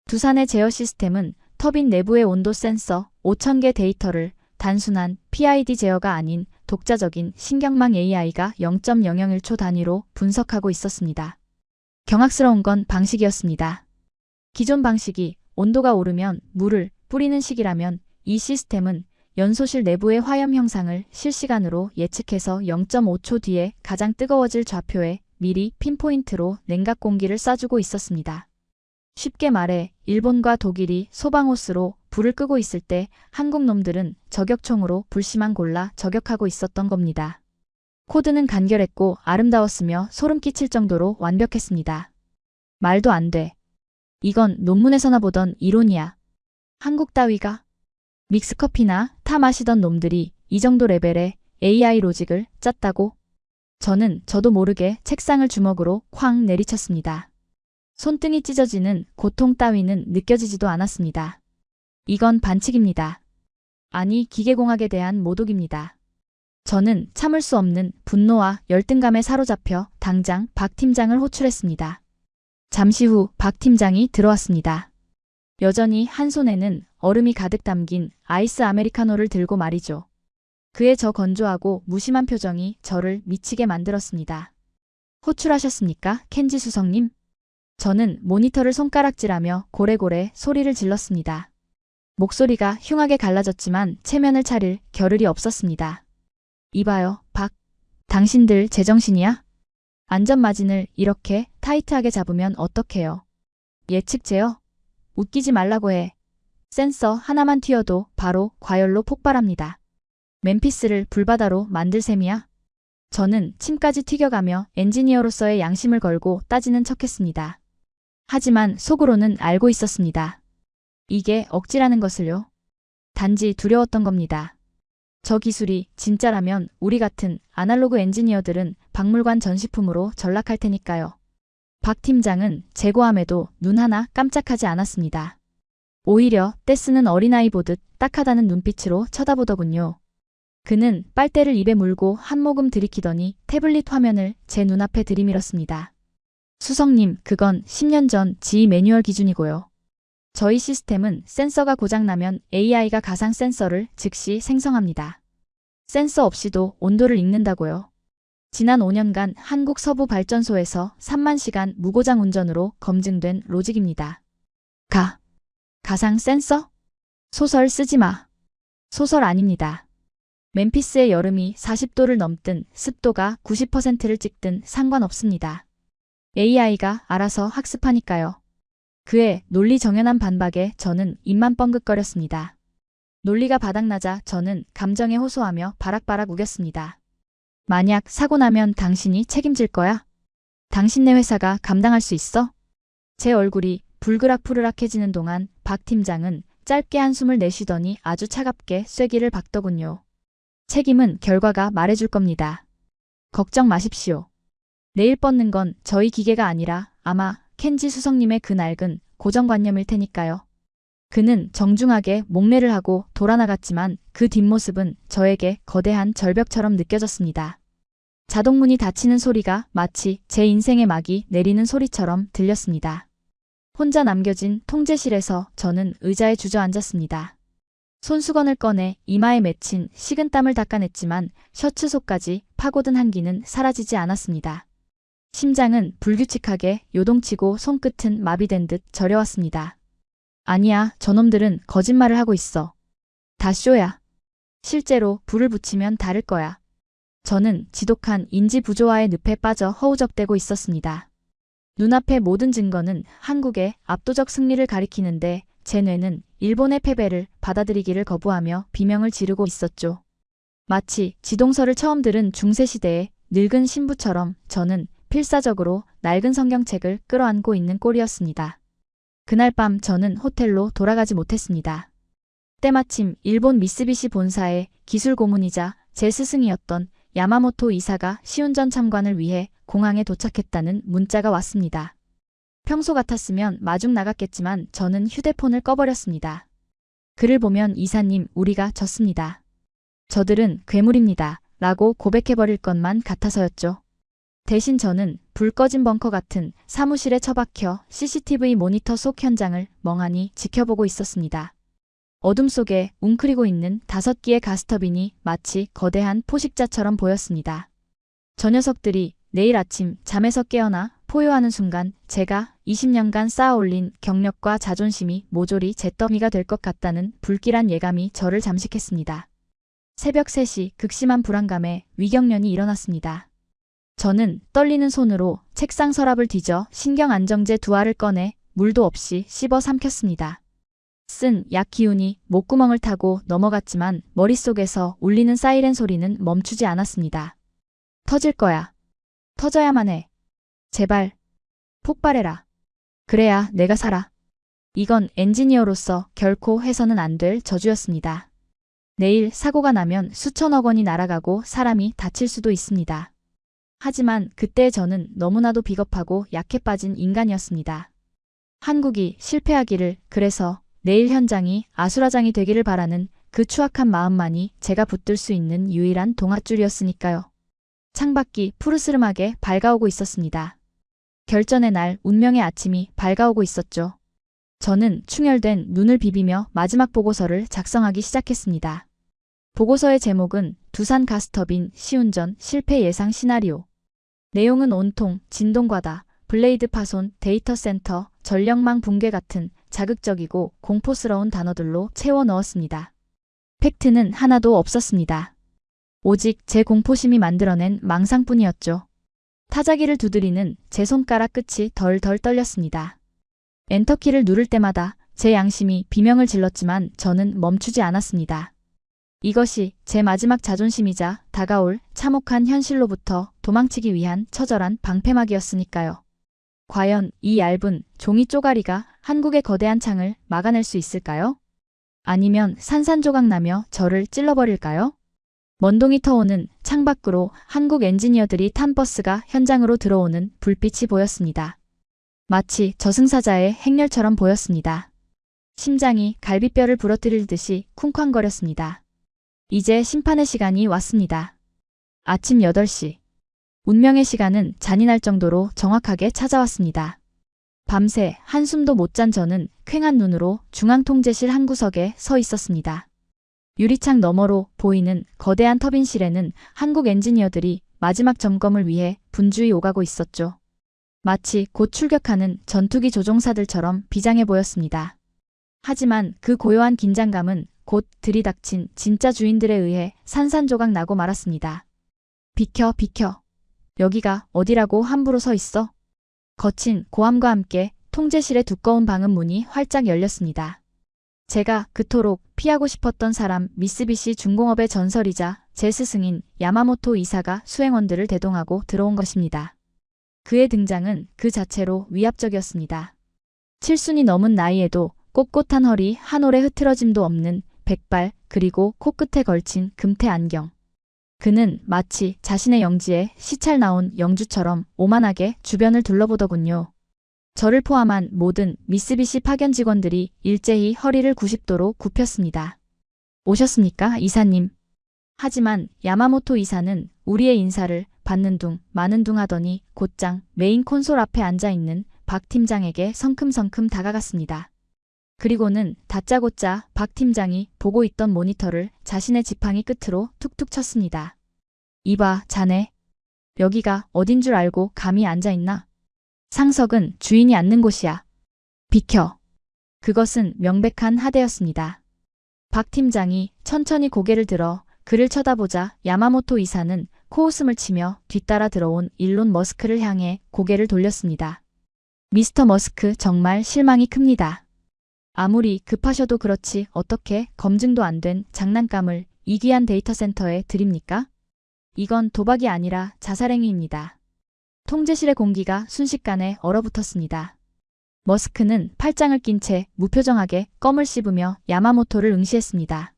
두산의 제어 시스템은 터빈 내부의 온도 센서 5,000개 데이터를 단순한 PID 제어가 아닌 독자적인 신경망 AI가 0.001초 단위로 분석하고 있었습니다. 경악스러운 건 방식이었습니다. 기존 방식이 온도가 오르면 물을 뿌리는 식이라면 이 시스템은 연소실 내부의 화염 형상을 실시간으로 예측해서 0.5초 뒤에 가장 뜨거워질 좌표에 미리 핀포인트로 냉각 공기를 쏴주고 있었습니다. 쉽게 말해 일본과 독일이 소방호스로 불을 끄고 있을 때 한국 놈들은 저격총으로 불씨만 골라 저격하고 있었던 겁니다. 코드는 간결했고 아름다웠으며 소름 끼칠 정도로 완벽했습니다. 말도 안 돼. 이건 논문에서나 보던 이론이야. 한국 따위가 믹스커피나 타 마시던 놈들이 이 정도 레벨의 AI 로직을 짰다고? 저도 모르게 책상을 주먹으로 쾅 내리쳤습니다. 손등이 찢어지는 고통 따위는 느껴지지도 않았습니다. 이건 반칙입니다. 아니 기계공학에 대한 모독입니다. 저는 참을 수 없는 분노와 열등감에 사로잡혀 당장 박 팀장을 호출했습니다. 잠시 후 박 팀장이 들어왔습니다. 여전히 한 손에는 얼음이 가득 담긴 아이스 아메리카노를 들고 말이죠. 그의 저 건조하고 무심한 표정이 저를 미치게 만들었습니다. 호출하셨습니까, 켄지 수석님? 저는 모니터를 손가락질하며 고래고래 소리를 질렀습니다. 목소리가 흉하게 갈라졌지만 체면을 차릴 겨를이 없었습니다. 이봐요, 박. 당신들 제정신이야? 안전마진을 이렇게 타이트하게 잡으면 어떡해요? 예측 제어? 웃기지 말라고 해. 센서 하나만 튀어도 바로 과열로 폭발합니다. 멤피스를 불바다로 만들 셈이야? 저는 침까지 튀겨가며 엔지니어로서의 양심을 걸고 따지는 척했습니다. 하지만 속으로는 알고 있었습니다. 이게 억지라는 것을요. 단지 두려웠던 겁니다. 저 기술이 진짜라면 우리 같은 아날로그 엔지니어들은 박물관 전시품으로 전락할 테니까요. 박 팀장은 재고함에도 눈 하나 깜짝하지 않았습니다. 오히려 떼쓰는 어린아이 보듯 딱하다는 눈빛으로 쳐다보더군요. 그는 빨대를 입에 물고 한 모금 들이키더니 태블릿 화면을 제 눈앞에 들이밀었습니다. 수석님, 그건 10년 전 지휘 매뉴얼 기준이고요. 저희 시스템은 센서가 고장나면 AI가 가상 센서를 즉시 생성합니다. 센서 없이도 온도를 읽는다고요. 지난 5년간 한국 서부 발전소에서 3만 시간 무고장 운전으로 검증된 로직입니다. 가상 센서? 소설 쓰지 마. 소설 아닙니다. 멤피스의 여름이 40도를 넘든 습도가 90%를 찍든 상관없습니다. AI가 알아서 학습하니까요. 그의 논리 정연한 반박에 저는 입만 뻥긋거렸습니다. 논리가 바닥나자 저는 감정에 호소하며 바락바락 우겼습니다. 만약 사고 나면 당신이 책임질 거야? 당신네 회사가 감당할 수 있어? 제 얼굴이 불그락푸르락해지는 동안 박 팀장은 짧게 한숨을 내쉬더니 아주 차갑게 쐐기를 박더군요. 책임은 결과가 말해줄 겁니다. 걱정 마십시오. 내일 뻗는 건 저희 기계가 아니라 아마 켄지 수석님의 그 낡은 고정관념일 테니까요. 그는 정중하게 목례를 하고 돌아나갔지만 그 뒷모습은 저에게 거대한 절벽처럼 느껴졌습니다. 자동문이 닫히는 소리가 마치 제 인생의 막이 내리는 소리처럼 들렸습니다. 혼자 남겨진 통제실에서 저는 의자에 주저앉았습니다. 손수건을 꺼내 이마에 맺힌 식은땀을 닦아냈지만 셔츠 속까지 파고든 한기는 사라지지 않았습니다. 심장은 불규칙하게 요동치고 손끝은 마비된 듯 저려왔습니다. 아니야, 저놈들은 거짓말을 하고 있어. 다 쇼야. 실제로 불을 붙이면 다를 거야. 저는 지독한 인지 부조화의 늪에 빠져 허우적대고 있었습니다. 눈앞의 모든 증거는 한국의 압도적 승리를 가리키는데 제 뇌는 일본의 패배를 받아들이기를 거부하며 비명을 지르고 있었죠. 마치 지동서를 처음 들은 중세시대의 늙은 신부처럼 저는 필사적으로 낡은 성경책을 끌어안고 있는 꼴이었습니다. 그날 밤 저는 호텔로 돌아가지 못했습니다. 때마침 일본 미쓰비시 본사의 기술 고문이자 제 스승이었던 야마모토 이사가 시운전 참관을 위해 공항에 도착했다는 문자가 왔습니다. 평소 같았으면 마중 나갔겠지만 저는 휴대폰을 꺼버렸습니다. 글을 보면 이사님, 우리가 졌습니다. 저들은 괴물입니다. 라고 고백해버릴 것만 같아서였죠. 대신 저는 불 꺼진 벙커 같은 사무실에 처박혀 CCTV 모니터 속 현장을 멍하니 지켜보고 있었습니다. 어둠 속에 웅크리고 있는 5기의 가스터빈이 마치 거대한 포식자처럼 보였습니다. 저 녀석들이 내일 아침 잠에서 깨어나 포효하는 순간 제가 20년간 쌓아올린 경력과 자존심이 모조리 잿더미가 될 것 같다는 불길한 예감이 저를 잠식했습니다. 새벽 3시 극심한 불안감에 위경련이 일어났습니다. 저는 떨리는 손으로 책상 서랍을 뒤져 신경안정제 2알을 꺼내 물도 없이 씹어 삼켰습니다. 쓴 약 기운이 목구멍을 타고 넘어갔지만 머릿속에서 울리는 사이렌 소리는 멈추지 않았습니다. 터질 거야. 터져야만 해. 제발. 폭발해라. 그래야 내가 살아. 이건 엔지니어로서 결코 해서는 안 될 저주였습니다. 내일 사고가 나면 수천억 원이 날아가고 사람이 다칠 수도 있습니다. 하지만 그때 저는 너무나도 비겁하고 약해 빠진 인간이었습니다. 한국이 실패하기를, 그래서 내일 현장이 아수라장이 되기를 바라는 그 추악한 마음만이 제가 붙들 수 있는 유일한 동아줄이었으니까요. 창밖이 푸르스름하게 밝아오고 있었습니다. 결전의 날, 운명의 아침이 밝아오고 있었죠. 저는 충혈된 눈을 비비며 마지막 보고서를 작성하기 시작했습니다. 보고서의 제목은 두산 가스터빈 시운전 실패 예상 시나리오. 내용은 온통 진동과다, 블레이드 파손, 데이터 센터, 전력망 붕괴 같은 자극적이고 공포스러운 단어들로 채워 넣었습니다. 팩트는 하나도 없었습니다. 오직 제 공포심이 만들어낸 망상뿐이었죠. 타자기를 두드리는 제 손가락 끝이 덜덜 떨렸습니다. 엔터키를 누를 때마다 제 양심이 비명을 질렀지만 저는 멈추지 않았습니다. 이것이 제 마지막 자존심이자 다가올 참혹한 현실로부터 도망치기 위한 처절한 방패막이었으니까요. 과연 이 얇은 종이 쪼가리가 한국의 거대한 창을 막아낼 수 있을까요? 아니면 산산조각나며 저를 찔러버릴까요? 먼동이 터오는 창밖으로 한국 엔지니어들이 탄 버스가 현장으로 들어오는 불빛이 보였습니다. 마치 저승사자의 행렬처럼 보였습니다. 심장이 갈비뼈를 부러뜨릴 듯이 쿵쾅거렸습니다. 이제 심판의 시간이 왔습니다. 아침 8시. 운명의 시간은 잔인할 정도로 정확하게 찾아왔습니다. 밤새 한숨도 못 잔 저는 퀭한 눈으로 중앙통제실 한 구석에 서 있었습니다. 유리창 너머로 보이는 거대한 터빈실에는 한국 엔지니어들이 마지막 점검을 위해 분주히 오가고 있었죠. 마치 곧 출격하는 전투기 조종사들처럼 비장해 보였습니다. 하지만 그 고요한 긴장감은 곧 들이닥친 진짜 주인들에 의해 산산조각 나고 말았습니다. 비켜, 비켜. 여기가 어디라고 함부로 서 있어? 거친 고함과 함께 통제실의 두꺼운 방음 문이 활짝 열렸습니다. 제가 그토록 피하고 싶었던 사람 미쓰비시 중공업의 전설이자 제 스승인 야마모토 이사가 수행원들을 대동하고 들어온 것입니다. 그의 등장은 그 자체로 위압적이었습니다. 7순이 넘은 나이에도 꼿꼿한 허리 한 올의 흐트러짐도 없는 백발 그리고 코끝에 걸친 금태 안경. 그는 마치 자신의 영지에 시찰 나온 영주처럼 오만하게 주변을 둘러보더군요. 저를 포함한 모든 미쓰비시 파견 직원들이 일제히 허리를 90도로 굽혔습니다. 오셨습니까, 이사님? 하지만 야마모토 이사는 우리의 인사를 받는 둥 마는 둥 하더니 곧장 메인 콘솔 앞에 앉아있는 박 팀장에게 성큼성큼 다가갔습니다. 그리고는 다짜고짜 박 팀장이 보고 있던 모니터를 자신의 지팡이 끝으로 툭툭 쳤습니다. 이봐, 자네. 여기가 어딘 줄 알고 감히 앉아있나? 상석은 주인이 앉는 곳이야. 비켜. 그것은 명백한 하대였습니다. 박 팀장이 천천히 고개를 들어 그를 쳐다보자 야마모토 이사는 코웃음을 치며 뒤따라 들어온 일론 머스크를 향해 고개를 돌렸습니다. 미스터 머스크, 정말 실망이 큽니다. 아무리 급하셔도 그렇지 어떻게 검증도 안 된 장난감을 이 귀한 데이터 센터에 드립니까? 이건 도박이 아니라 자살행위입니다. 통제실의 공기가 순식간에 얼어붙었습니다. 머스크는 팔짱을 낀 채 무표정하게 껌을 씹으며 야마모토를 응시했습니다.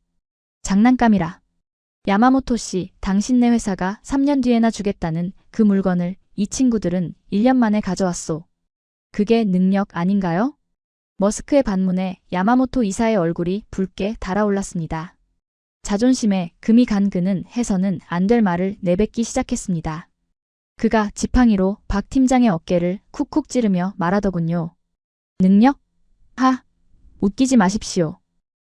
장난감이라. 야마모토 씨, 당신네 회사가 3년 뒤에나 주겠다는 그 물건을 이 친구들은 1년 만에 가져왔소. 그게 능력 아닌가요? 머스크의 반문에 야마모토 이사의 얼굴이 붉게 달아올랐습니다. 자존심에 금이 간 그는 해서는 안 될 말을 내뱉기 시작했습니다. 그가 지팡이로 박 팀장의 어깨를 쿡쿡 찌르며 말하더군요. 능력? 하! 웃기지 마십시오.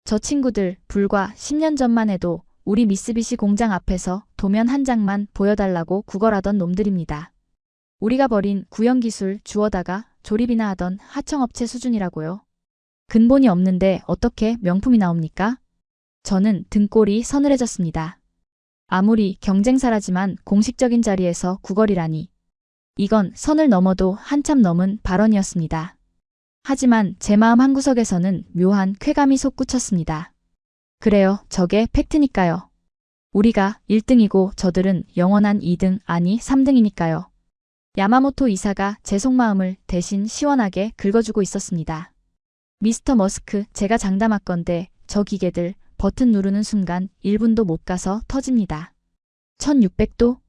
저 친구들 불과 10년 전만 해도 우리 미쓰비시 공장 앞에서 도면 한 장만 보여달라고 구걸하던 놈들입니다. 우리가 버린 구형기술 주워다가 조립이나 하던 하청업체 수준이라고요. 근본이 없는데 어떻게 명품이 나옵니까? 저는 등골이 서늘해졌습니다. 아무리 경쟁사라지만 공식적인 자리에서 구걸이라니. 이건 선을 넘어도 한참 넘은 발언이었습니다. 하지만 제 마음 한구석에서는 묘한 쾌감이 솟구쳤습니다. 그래요, 저게 팩트니까요. 우리가 1등이고 저들은 영원한 2등 아니 3등이니까요. 야마모토 이사가 제 속마음을 대신 시원하게 긁어주고 있었습니다. 미스터 머스크, 제가 장담할건데 저 기계들 버튼 누르는 순간 1분도 못 가서 터집니다. 1600도?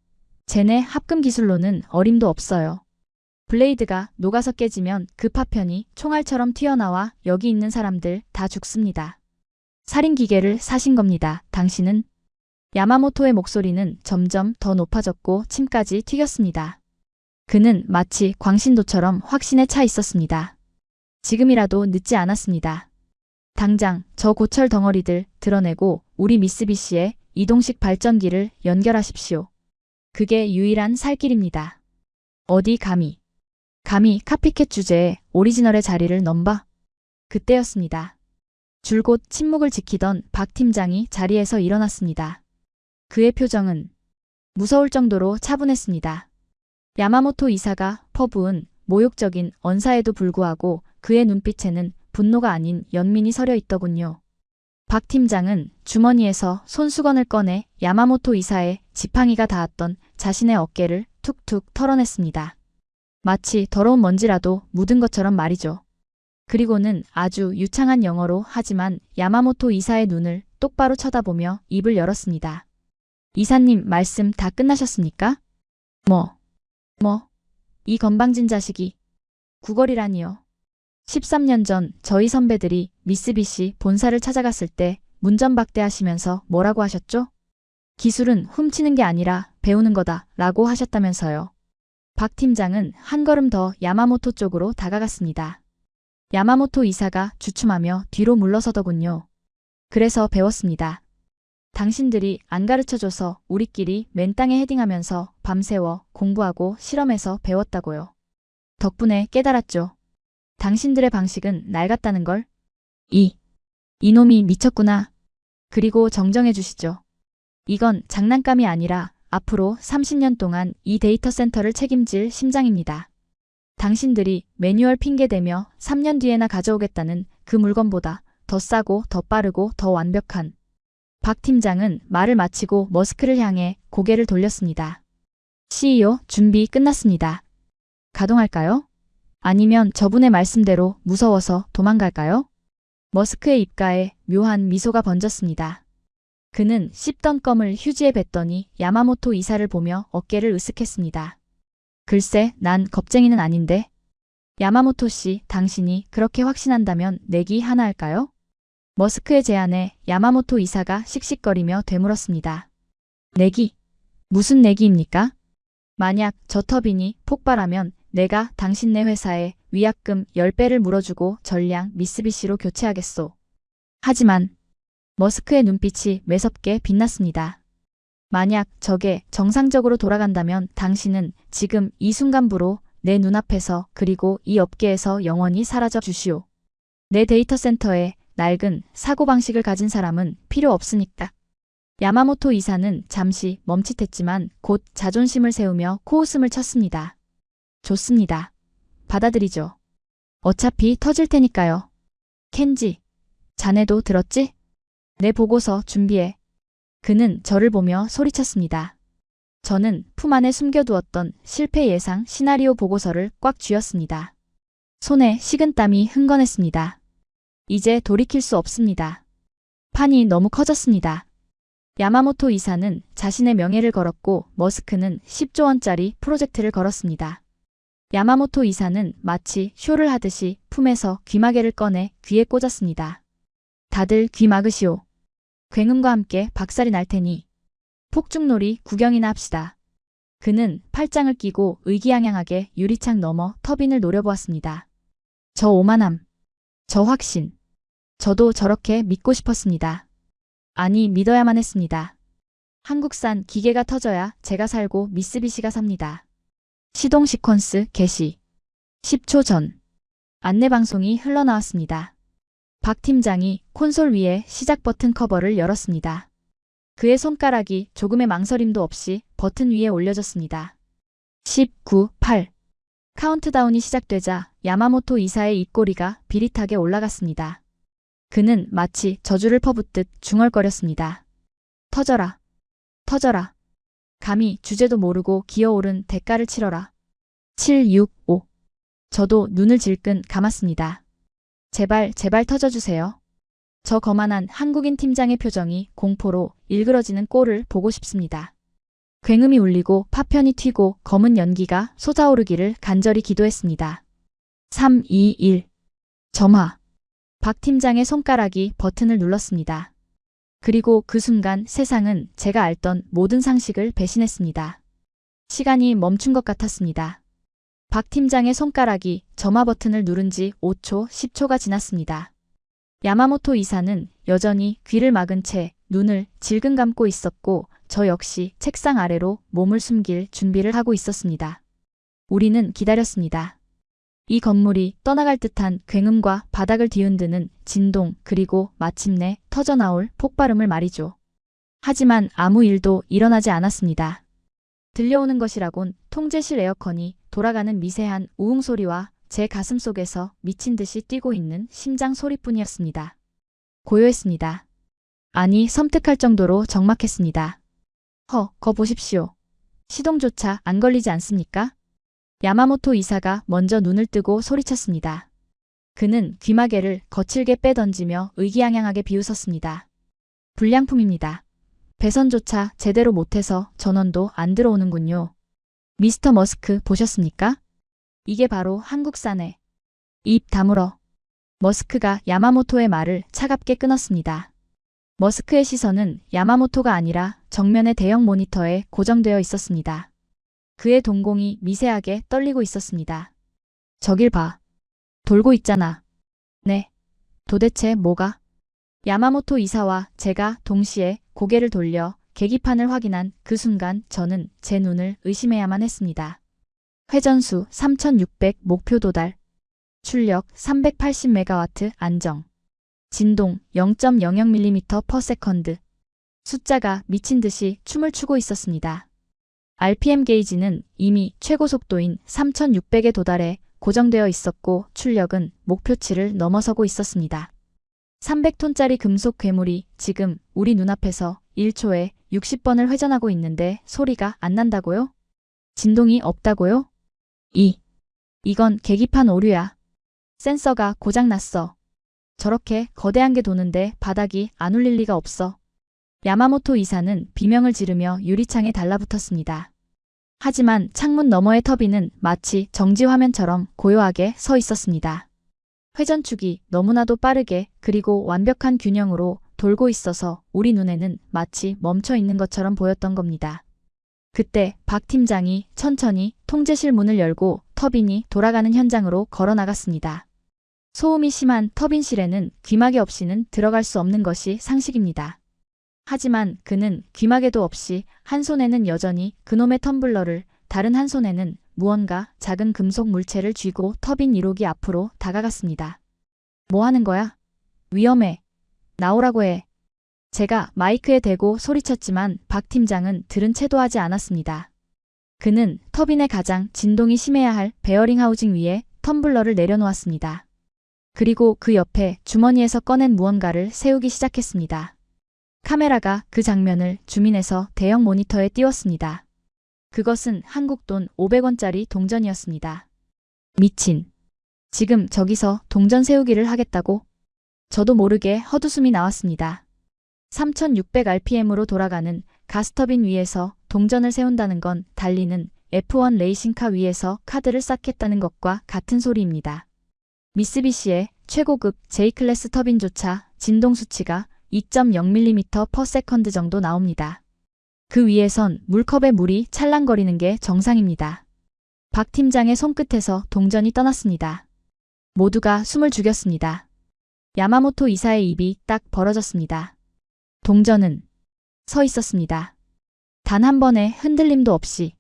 쟤네 합금 기술로는 어림도 없어요. 블레이드가 녹아서 깨지면 그 파편이 총알처럼 튀어나와 여기 있는 사람들 다 죽습니다. 살인 기계를 사신 겁니다. 당신은? 야마모토의 목소리는 점점 더 높아졌고 침까지 튀겼습니다. 그는 마치 광신도처럼 확신에 차 있었습니다. 지금이라도 늦지 않았습니다. 당장 저 고철 덩어리들 드러내고 우리 미쓰비시에 이동식 발전기를 연결하십시오. 그게 유일한 살 길입니다. 어디 감히 카피캣 주제에 오리지널의 자리를 넘봐? 그때였습니다. 줄곧 침묵을 지키던 박 팀장이 자리에서 일어났습니다. 그의 표정은 무서울 정도로 차분했습니다. 야마모토 이사가 퍼부은 모욕적인 언사에도 불구하고 그의 눈빛에는 분노가 아닌 연민이 서려 있더군요. 박 팀장은 주머니에서 손수건을 꺼내 야마모토 이사의 지팡이가 닿았던 자신의 어깨를 툭툭 털어냈습니다. 마치 더러운 먼지라도 묻은 것처럼 말이죠. 그리고는 아주 유창한 영어로 하지만 야마모토 이사의 눈을 똑바로 쳐다보며 입을 열었습니다. 이사님, 말씀 다 끝나셨습니까? 이 건방진 자식이. 구걸이라니요. 13년 전 저희 선배들이 미쓰비시 본사를 찾아갔을 때 문전박대하시면서 뭐라고 하셨죠? 기술은 훔치는 게 아니라 배우는 거다 라고 하셨다면서요. 박 팀장은 한 걸음 더 야마모토 쪽으로 다가갔습니다. 야마모토 이사가 주춤하며 뒤로 물러서더군요. 그래서 배웠습니다. 당신들이 안 가르쳐줘서 우리끼리 맨땅에 헤딩하면서 밤새워 공부하고 실험해서 배웠다고요. 덕분에 깨달았죠. 당신들의 방식은 낡았다는 걸. 이놈이 미쳤구나. 그리고 정정해 주시죠. 이건 장난감이 아니라 앞으로 30년 동안 이 데이터 센터를 책임질 심장입니다. 당신들이 매뉴얼 핑계대며 3년 뒤에나 가져오겠다는 그 물건보다 더 싸고 더 빠르고 더 완벽한. 박 팀장은 말을 마치고 머스크를 향해 고개를 돌렸습니다. CEO, 준비 끝났습니다. 가동할까요? 아니면 저분의 말씀대로 무서워서 도망갈까요? 머스크의 입가에 묘한 미소가 번졌습니다. 그는 씹던 껌을 휴지에 뱉더니 야마모토 이사를 보며 어깨를 으쓱했습니다. 글쎄, 난 겁쟁이는 아닌데. 야마모토 씨, 당신이 그렇게 확신한다면 내기 하나 할까요? 머스크의 제안에 야마모토 이사가 씩씩거리며 되물었습니다. 내기? 무슨 내기입니까? 만약 저 터빈이 폭발하면 내가 당신네 회사에 위약금 10배를 물어주고 전량 미쓰비시로 교체하겠소. 하지만 머스크의 눈빛이 매섭게 빛났습니다. 만약 저게 정상적으로 돌아간다면 당신은 지금 이 순간부로 내 눈앞에서 그리고 이 업계에서 영원히 사라져 주시오. 내 데이터 센터에 낡은 사고방식을 가진 사람은 필요 없으니까. 야마모토 이사는 잠시 멈칫했지만 곧 자존심을 세우며 코웃음을 쳤습니다. 좋습니다. 받아들이죠. 어차피 터질 테니까요. 켄지, 자네도 들었지? 내 보고서 준비해. 그는 저를 보며 소리쳤습니다. 저는 품 안에 숨겨두었던 실패 예상 시나리오 보고서를 꽉 쥐었습니다. 손에 식은땀이 흥건했습니다. 이제 돌이킬 수 없습니다. 판이 너무 커졌습니다. 야마모토 이사는 자신의 명예를 걸었고 머스크는 10조 원짜리 프로젝트를 걸었습니다. 야마모토 이사는 마치 쇼를 하듯이 품에서 귀마개를 꺼내 귀에 꽂았습니다. 다들 귀 막으시오. 굉음과 함께 박살이 날 테니 폭죽놀이 구경이나 합시다. 그는 팔짱을 끼고 의기양양하게 유리창 너머 터빈을 노려보았습니다. 저 오만함. 저 확신. 저도 저렇게 믿고 싶었습니다. 아니, 믿어야만 했습니다. 한국산 기계가 터져야 제가 살고 미쓰비시가 삽니다. 시동 시퀀스 개시. 10초 전. 안내방송이 흘러나왔습니다. 박 팀장이 콘솔 위에 시작 버튼 커버를 열었습니다. 그의 손가락이 조금의 망설임도 없이 버튼 위에 올려졌습니다. 10, 9, 8. 카운트다운이 시작되자 야마모토 이사의 입꼬리가 비릿하게 올라갔습니다. 그는 마치 저주를 퍼붓듯 중얼거렸습니다. 터져라. 터져라. 감히 주제도 모르고 기어오른 대가를 치러라. 7, 6, 5. 저도 눈을 질끈 감았습니다. 제발, 제발 터져주세요. 저 거만한 한국인 팀장의 표정이 공포로 일그러지는 꼴을 보고 싶습니다. 굉음이 울리고 파편이 튀고 검은 연기가 솟아오르기를 간절히 기도했습니다. 3, 2, 1. 점화. 박 팀장의 손가락이 버튼을 눌렀습니다. 그리고 그 순간 세상은 제가 알던 모든 상식을 배신했습니다. 시간이 멈춘 것 같았습니다. 박 팀장의 손가락이 점화 버튼을 누른 지 5초, 10초가 지났습니다. 야마모토 이사는 여전히 귀를 막은 채 눈을 질끈 감고 있었고 저 역시 책상 아래로 몸을 숨길 준비를 하고 있었습니다. 우리는 기다렸습니다. 이 건물이 떠나갈 듯한 굉음과 바닥을 뒤흔드는 진동 그리고 마침내 터져나올 폭발음을 말이죠. 하지만 아무 일도 일어나지 않았습니다. 들려오는 것이라곤 통제실 에어컨이 돌아가는 미세한 우웅 소리와 제 가슴 속에서 미친 듯이 뛰고 있는 심장 소리뿐이었습니다. 고요했습니다. 아니, 섬뜩할 정도로 적막했습니다. 거 보십시오. 시동조차 안 걸리지 않습니까? 야마모토 이사가 먼저 눈을 뜨고 소리쳤습니다. 그는 귀마개를 거칠게 빼던지며 의기양양하게 비웃었습니다. 불량품입니다. 배선조차 제대로 못해서 전원도 안 들어오는군요. 미스터 머스크 보셨습니까? 이게 바로 한국산의. 입 다물어. 머스크가 야마모토의 말을 차갑게 끊었습니다. 머스크의 시선은 야마모토가 아니라 정면의 대형 모니터에 고정되어 있었습니다. 그의 동공이 미세하게 떨리고 있었습니다. 저길 봐. 돌고 있잖아. 네. 도대체 뭐가? 야마모토 이사와 제가 동시에 고개를 돌려 계기판을 확인한 그 순간 저는 제 눈을 의심해야만 했습니다. 회전수 3600 목표 도달. 출력 380메가와트 안정. 진동 0.00mm/s. 숫자가 미친 듯이 춤을 추고 있었습니다. RPM 게이지는 이미 최고 속도인 3600에 도달해 고정되어 있었고 출력은 목표치를 넘어서고 있었습니다. 300톤짜리 금속 괴물이 지금 우리 눈앞에서 1초에 60번을 회전하고 있는데 소리가 안 난다고요? 진동이 없다고요? 이건 계기판 오류야. 센서가 고장났어. 저렇게 거대한 게 도는데 바닥이 안 울릴 리가 없어. 야마모토 이사는 비명을 지르며 유리창에 달라붙었습니다. 하지만 창문 너머의 터빈은 마치 정지 화면처럼 고요하게 서 있었습니다. 회전축이 너무나도 빠르게 그리고 완벽한 균형으로 돌고 있어서 우리 눈에는 마치 멈춰 있는 것처럼 보였던 겁니다. 그때 박 팀장이 천천히 통제실 문을 열고 터빈이 돌아가는 현장으로 걸어 나갔습니다. 소음이 심한 터빈실에는 귀마개 없이는 들어갈 수 없는 것이 상식입니다. 하지만 그는 귀마개도 없이 한 손에는 여전히 그놈의 텀블러를, 다른 한 손에는 무언가 작은 금속 물체를 쥐고 터빈 1호기 앞으로 다가갔습니다. 뭐 하는 거야? 위험해. 나오라고 해. 제가 마이크에 대고 소리쳤지만 박 팀장은 들은 채도 하지 않았습니다. 그는 터빈의 가장 진동이 심해야 할 베어링 하우징 위에 텀블러를 내려놓았습니다. 그리고 그 옆에 주머니에서 꺼낸 무언가를 세우기 시작했습니다. 카메라가 그 장면을 줌인해서 대형 모니터에 띄웠습니다. 그것은 한국 돈 500원짜리 동전이었습니다. 미친. 지금 저기서 동전 세우기를 하겠다고? 저도 모르게 헛웃음이 나왔습니다. 3600rpm으로 돌아가는 가스터빈 위에서 동전을 세운다는 건 달리는 F1 레이싱카 위에서 카드를 쌓겠다는 것과 같은 소리입니다. 미쓰비시의 최고급 J클래스 터빈조차 진동 수치가 2.0mm/s 정도 나옵니다. 그 위에선 물컵에 물이 찰랑거리는 게 정상입니다. 박 팀장의 손끝에서 동전이 떠났습니다. 모두가 숨을 죽였습니다. 야마모토 이사의 입이 딱 벌어졌습니다. 동전은 서 있었습니다. 단 한 번의 흔들림도 없이.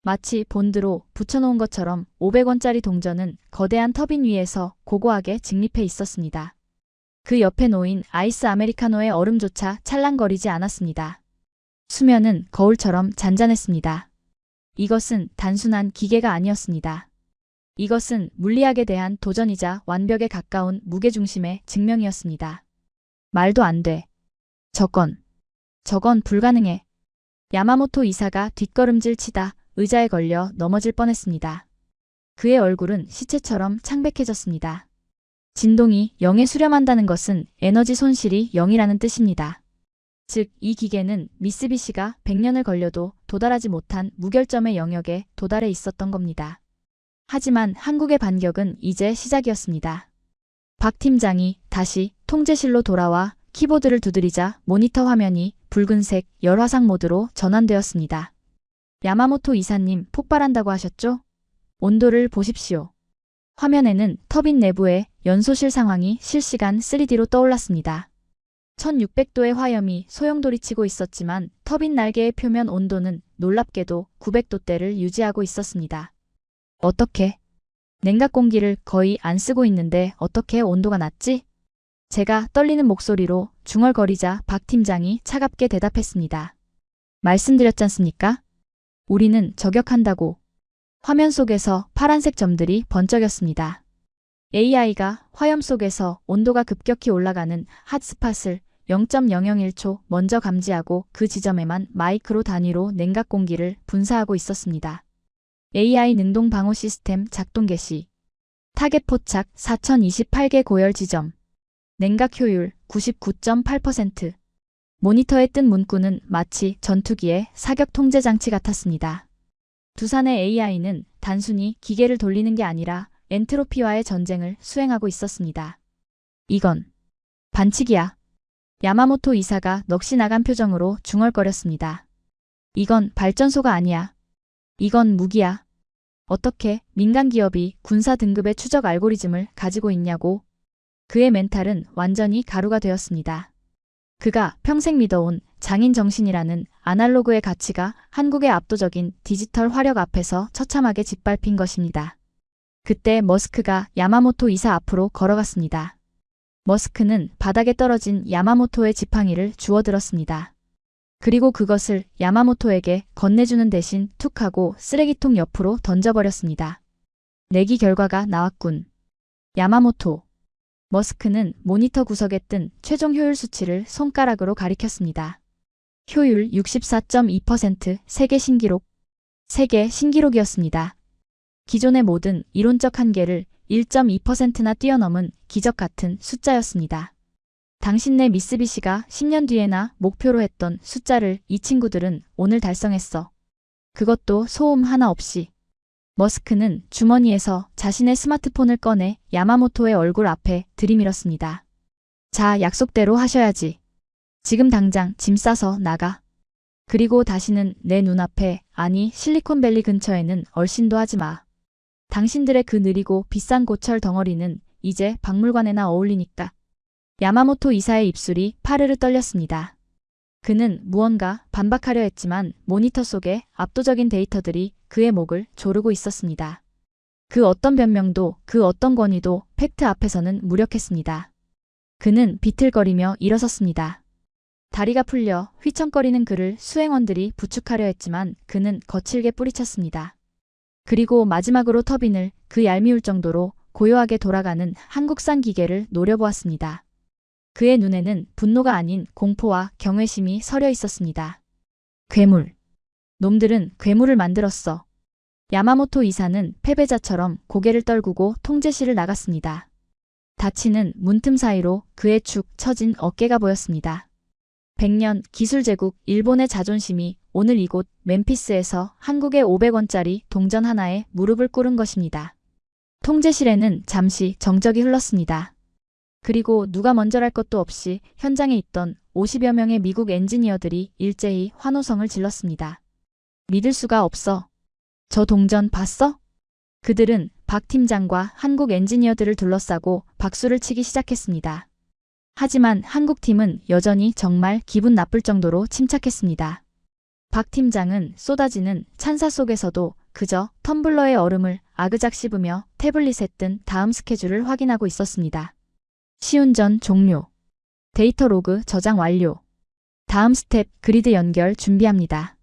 마치 본드로 붙여놓은 것처럼 500원짜리 동전은 거대한 터빈 위에서 고고하게 직립해 있었습니다. 그 옆에 놓인 아이스 아메리카노의 얼음조차 찰랑거리지 않았습니다. 수면은 거울처럼 잔잔했습니다. 이것은 단순한 기계가 아니었습니다. 이것은 물리학에 대한 도전이자 완벽에 가까운 무게중심의 증명이었습니다. 말도 안 돼. 저건 불가능해. 야마모토 이사가 뒷걸음질 치다 의자에 걸려 넘어질 뻔했습니다. 그의 얼굴은 시체처럼 창백해졌습니다. 진동이 0에 수렴한다는 것은 에너지 손실이 0이라는 뜻입니다. 즉, 이 기계는 미쓰비시가 100년을 걸려도 도달하지 못한 무결점의 영역에 도달해 있었던 겁니다. 하지만 한국의 반격은 이제 시작이었습니다. 박 팀장이 다시 통제실로 돌아와 키보드를 두드리자 모니터 화면이 붉은색 열화상 모드로 전환되었습니다. 야마모토 이사님, 폭발한다고 하셨죠? 온도를 보십시오. 화면에는 터빈 내부의 연소실 상황이 실시간 3D로 떠올랐습니다. 1600도의 화염이 소용돌이치고 있었지만 터빈 날개의 표면 온도는 놀랍게도 900도대를 유지하고 있었습니다. 어떻게? 냉각 공기를 거의 안 쓰고 있는데 어떻게 온도가 낮지? 제가 떨리는 목소리로 중얼거리자 박 팀장이 차갑게 대답했습니다. 말씀드렸잖습니까? 우리는 저격한다고. 화면 속에서 파란색 점들이 번쩍였습니다. AI가 화염 속에서 온도가 급격히 올라가는 핫스팟을 0.001초 먼저 감지하고 그 지점에만 마이크로 단위로 냉각 공기를 분사하고 있었습니다. AI 능동 방호 시스템 작동 개시. 타겟 포착 4028개 고열 지점. 냉각 효율 99.8%. 모니터에 뜬 문구는 마치 전투기의 사격 통제 장치 같았습니다. 두산의 AI는 단순히 기계를 돌리는 게 아니라 엔트로피와의 전쟁을 수행하고 있었습니다. 이건 반칙이야. 야마모토 이사가 넋이 나간 표정으로 중얼거렸습니다. 이건 발전소가 아니야. 이건 무기야. 어떻게 민간 기업이 군사 등급의 추적 알고리즘을 가지고 있냐고. 그의 멘탈은 완전히 가루가 되었습니다. 그가 평생 믿어온 장인 정신이라는 아날로그의 가치가 한국의 압도적인 디지털 화력 앞에서 처참하게 짓밟힌 것입니다. 그때 머스크가 야마모토 이사 앞으로 걸어갔습니다. 머스크는 바닥에 떨어진 야마모토의 지팡이를 주워들었습니다. 그리고 그것을 야마모토에게 건네주는 대신 툭 하고 쓰레기통 옆으로 던져버렸습니다. 내기 결과가 나왔군. 야마모토. 머스크는 모니터 구석에 뜬 최종 효율 수치를 손가락으로 가리켰습니다. 효율 64.2%, 세계 신기록. 세계 신기록이었습니다. 기존의 모든 이론적 한계를 1.2%나 뛰어넘은 기적 같은 숫자였습니다. 당신네 미쓰비시가 10년 뒤에나 목표로 했던 숫자를 이 친구들은 오늘 달성했어. 그것도 소음 하나 없이. 머스크는 주머니에서 자신의 스마트폰을 꺼내 야마모토의 얼굴 앞에 들이밀었습니다. 자, 약속대로 하셔야지. 지금 당장 짐 싸서 나가. 그리고 다시는 내 눈앞에, 아니 실리콘밸리 근처에는 얼씬도 하지 마. 당신들의 그 느리고 비싼 고철 덩어리는 이제 박물관에나 어울리니까. 야마모토 이사의 입술이 파르르 떨렸습니다. 그는 무언가 반박하려 했지만 모니터 속의 압도적인 데이터들이 그의 목을 조르고 있었습니다. 그 어떤 변명도 그 어떤 권위도 팩트 앞에서는 무력했습니다. 그는 비틀거리며 일어섰습니다. 다리가 풀려 휘청거리는 그를 수행원들이 부축하려 했지만 그는 거칠게 뿌리쳤습니다. 그리고 마지막으로 터빈을 그 얄미울 정도로 고요하게 돌아가는 한국산 기계를 노려보았습니다. 그의 눈에는 분노가 아닌 공포와 경외심이 서려 있었습니다. 괴물. 놈들은 괴물을 만들었어. 야마모토 이사는 패배자처럼 고개를 떨구고 통제실을 나갔습니다. 닫히는 문틈 사이로 그의 축 처진 어깨가 보였습니다. 100년 기술 제국 일본의 자존심이 오늘 이곳 멤피스에서 한국의 500원짜리 동전 하나에 무릎을 꿇은 것입니다. 통제실에는 잠시 정적이 흘렀습니다. 그리고 누가 먼저랄 것도 없이 현장에 있던 50여 명의 미국 엔지니어들이 일제히 환호성을 질렀습니다. 믿을 수가 없어. 저 동전 봤어? 그들은 박 팀장과 한국 엔지니어들을 둘러싸고 박수를 치기 시작했습니다. 하지만 한국팀은 여전히 정말 기분 나쁠 정도로 침착했습니다. 박 팀장은 쏟아지는 찬사 속에서도 그저 텀블러의 얼음을 아그작 씹으며 태블릿에 뜬 다음 스케줄을 확인하고 있었습니다. 시운전 종료. 데이터 로그 저장 완료. 다음 스텝 그리드 연결 준비합니다.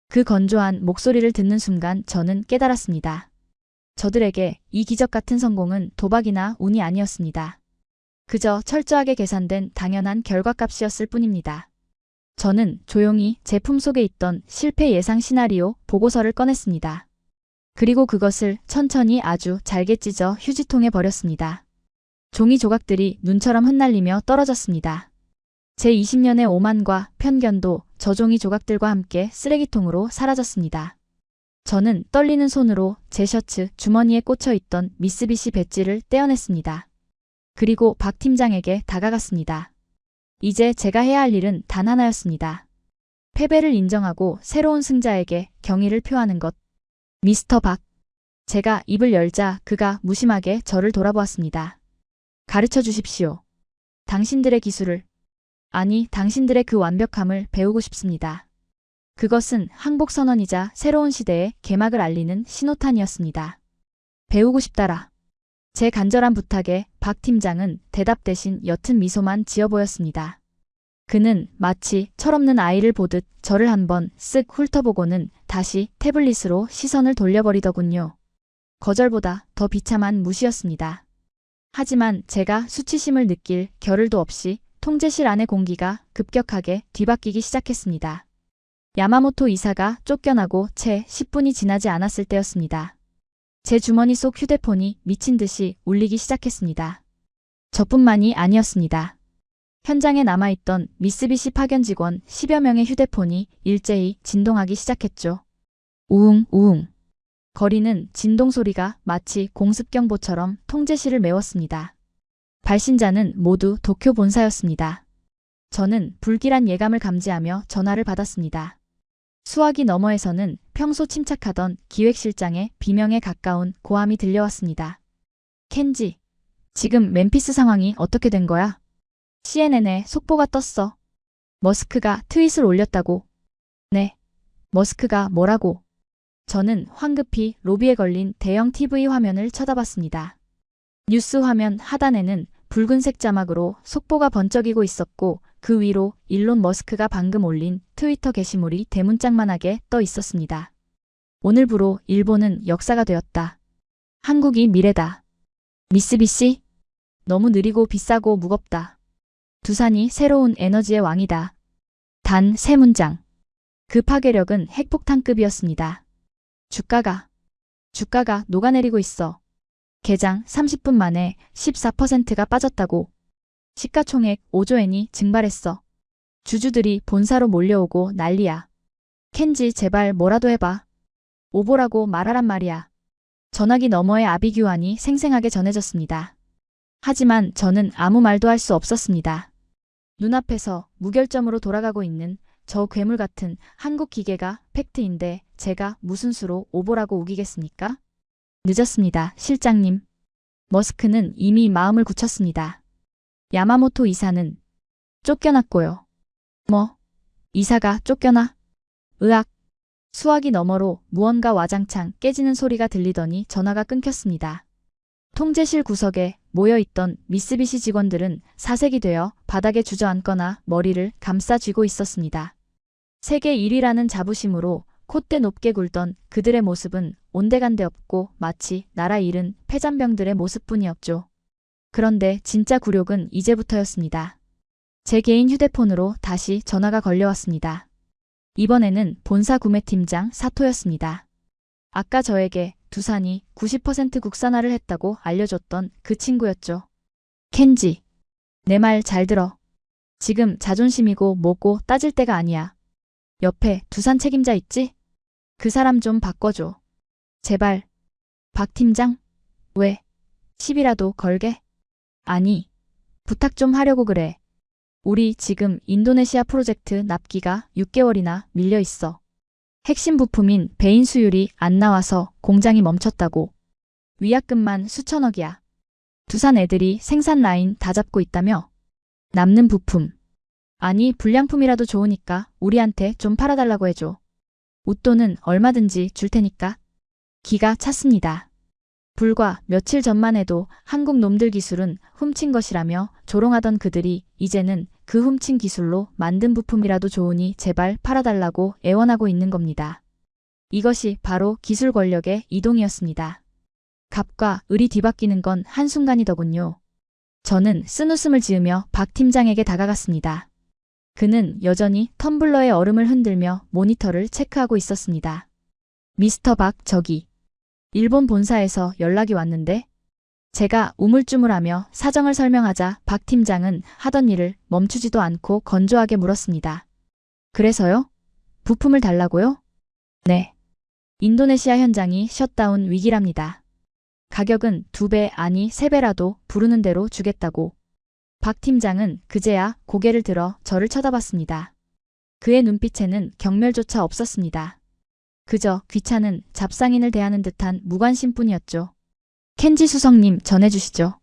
그 건조한 목소리를 듣는 순간 저는 깨달았습니다. 저들에게 이 기적 같은 성공은 도박이나 운이 아니었습니다. 그저 철저하게 계산된 당연한 결과값이었을 뿐입니다. 저는 조용히 제품 속에 있던 실패 예상 시나리오 보고서를 꺼냈습니다. 그리고 그것을 천천히 아주 잘게 찢어 휴지통에 버렸습니다. 종이 조각들이 눈처럼 흩날리며 떨어졌습니다. 제20년의 오만과 편견도 저 종이 조각들과 함께 쓰레기통으로 사라졌습니다. 저는 떨리는 손으로 제 셔츠 주머니에 꽂혀 있던 미쓰비시 배지를 떼어냈습니다. 그리고 박 팀장에게 다가갔습니다. 이제 제가 해야 할 일은 단 하나였습니다. 패배를 인정하고 새로운 승자에게 경의를 표하는 것. 미스터 박. 제가 입을 열자 그가 무심하게 저를 돌아보았습니다. 가르쳐 주십시오. 당신들의 기술을, 아니 당신들의 그 완벽함을 배우고 싶습니다. 그것은 항복선언이자 새로운 시대의 개막을 알리는 신호탄이었습니다. 배우고 싶다라. 제 간절한 부탁에 박 팀장은 대답 대신 옅은 미소만 지어 보였습니다. 그는 마치 철없는 아이를 보듯 저를 한번 쓱 훑어보고는 다시 태블릿으로 시선을 돌려버리더군요. 거절보다 더 비참한 무시였습니다. 하지만 제가 수치심을 느낄 겨를도 없이 통제실 안의 공기가 급격하게 뒤바뀌기 시작했습니다. 야마모토 이사가 쫓겨나고 채 10분이 지나지 않았을 때였습니다. 제 주머니 속 휴대폰이 미친 듯이 울리기 시작했습니다. 저뿐만이 아니었습니다. 현장에 남아있던 미쓰비시 파견 직원 10여 명의 휴대폰이 일제히 진동하기 시작했죠. 우웅 우웅. 거리는 진동 소리가 마치 공습경보처럼 통제실을 메웠습니다. 발신자는 모두 도쿄 본사였습니다. 저는 불길한 예감을 감지하며 전화를 받았습니다. 수화기 너머에서는 평소 침착하던 기획실장의 비명에 가까운 고함이 들려왔습니다. 켄지, 지금 멤피스 상황이 어떻게 된 거야? CNN에 속보가 떴어. 머스크가 트윗을 올렸다고. 네. 머스크가 뭐라고? 저는 황급히 로비에 걸린 대형 TV 화면을 쳐다봤습니다. 뉴스 화면 하단에는 붉은색 자막으로 속보가 번쩍이고 있었고 그 위로 일론 머스크가 방금 올린 트위터 게시물이 대문짝만하게 떠 있었습니다. 오늘부로 일본은 역사가 되었다. 한국이 미래다. 미쓰비시? 너무 느리고 비싸고 무겁다. 두산이 새로운 에너지의 왕이다. 단 3문장. 그 파괴력은 핵폭탄급이었습니다. 주가가 녹아내리고 있어. 개장 30분 만에 14%가 빠졌다고. 시가총액 5조 엔이 증발했어. 주주들이 본사로 몰려오고 난리야. 켄지 제발 뭐라도 해봐. 오보라고 말하란 말이야. 전화기 너머의 아비규환이 생생하게 전해졌습니다. 하지만 저는 아무 말도 할 수 없었습니다. 눈앞에서 무결점으로 돌아가고 있는 저 괴물 같은 한국 기계가 팩트인데 제가 무슨 수로 오보라고 우기겠습니까? 늦었습니다, 실장님. 머스크는 이미 마음을 굳혔습니다. 야마모토 이사는 쫓겨났고요. 뭐? 이사가 쫓겨나? 으악. 수화기 너머로 무언가 와장창 깨지는 소리가 들리더니 전화가 끊겼습니다. 통제실 구석에 모여있던 미쓰비시 직원들은 사색이 되어 바닥에 주저앉거나 머리를 감싸 쥐고 있었습니다. 세계 1위라는 자부심으로 콧대 높게 굴던 그들의 모습은 온데간데 없고 마치 나라 잃은 패잔병들의 모습뿐이었죠. 그런데 진짜 굴욕은 이제부터였습니다. 제 개인 휴대폰으로 다시 전화가 걸려왔습니다. 이번에는 본사 구매팀장 사토였습니다. 아까 저에게 두산이 90% 국산화를 했다고 알려줬던 그 친구였죠. 켄지, 내 말 잘 들어. 지금 자존심이고 뭐고 따질 때가 아니야. 옆에 두산 책임자 있지? 그 사람 좀 바꿔줘. 제발. 박 팀장? 왜? 시비라도 걸게? 아니, 부탁 좀 하려고 그래. 우리 지금 인도네시아 프로젝트 납기가 6개월이나 밀려 있어. 핵심 부품인 배인 수율이 안 나와서 공장이 멈췄다고. 위약금만 수천억이야. 두산 애들이 생산 라인 다 잡고 있다며? 남는 부품. 아니, 불량품이라도 좋으니까 우리한테 좀 팔아달라고 해줘. 웃돈은 얼마든지 줄 테니까. 기가 찼습니다. 불과 며칠 전만 해도 한국 놈들 기술은 훔친 것이라며 조롱하던 그들이 이제는 그 훔친 기술로 만든 부품이라도 좋으니 제발 팔아달라고 애원하고 있는 겁니다. 이것이 바로 기술 권력의 이동이었습니다. 갑과 을이 뒤바뀌는 건 한순간이더군요. 저는 쓴웃음을 지으며 박 팀장에게 다가갔습니다. 그는 여전히 텀블러의 얼음을 흔들며 모니터를 체크하고 있었습니다. 미스터 박, 저기. 일본 본사에서 연락이 왔는데? 제가 우물쭈물하며 사정을 설명하자 박 팀장은 하던 일을 멈추지도 않고 건조하게 물었습니다. 그래서요? 부품을 달라고요? 네. 인도네시아 현장이 셧다운 위기랍니다. 가격은 2배 아니 3배라도 부르는 대로 주겠다고. 박 팀장은 그제야 고개를 들어 저를 쳐다봤습니다. 그의 눈빛에는 경멸조차 없었습니다. 그저 귀찮은 잡상인을 대하는 듯한 무관심뿐이었죠. 켄지 수석님 전해주시죠.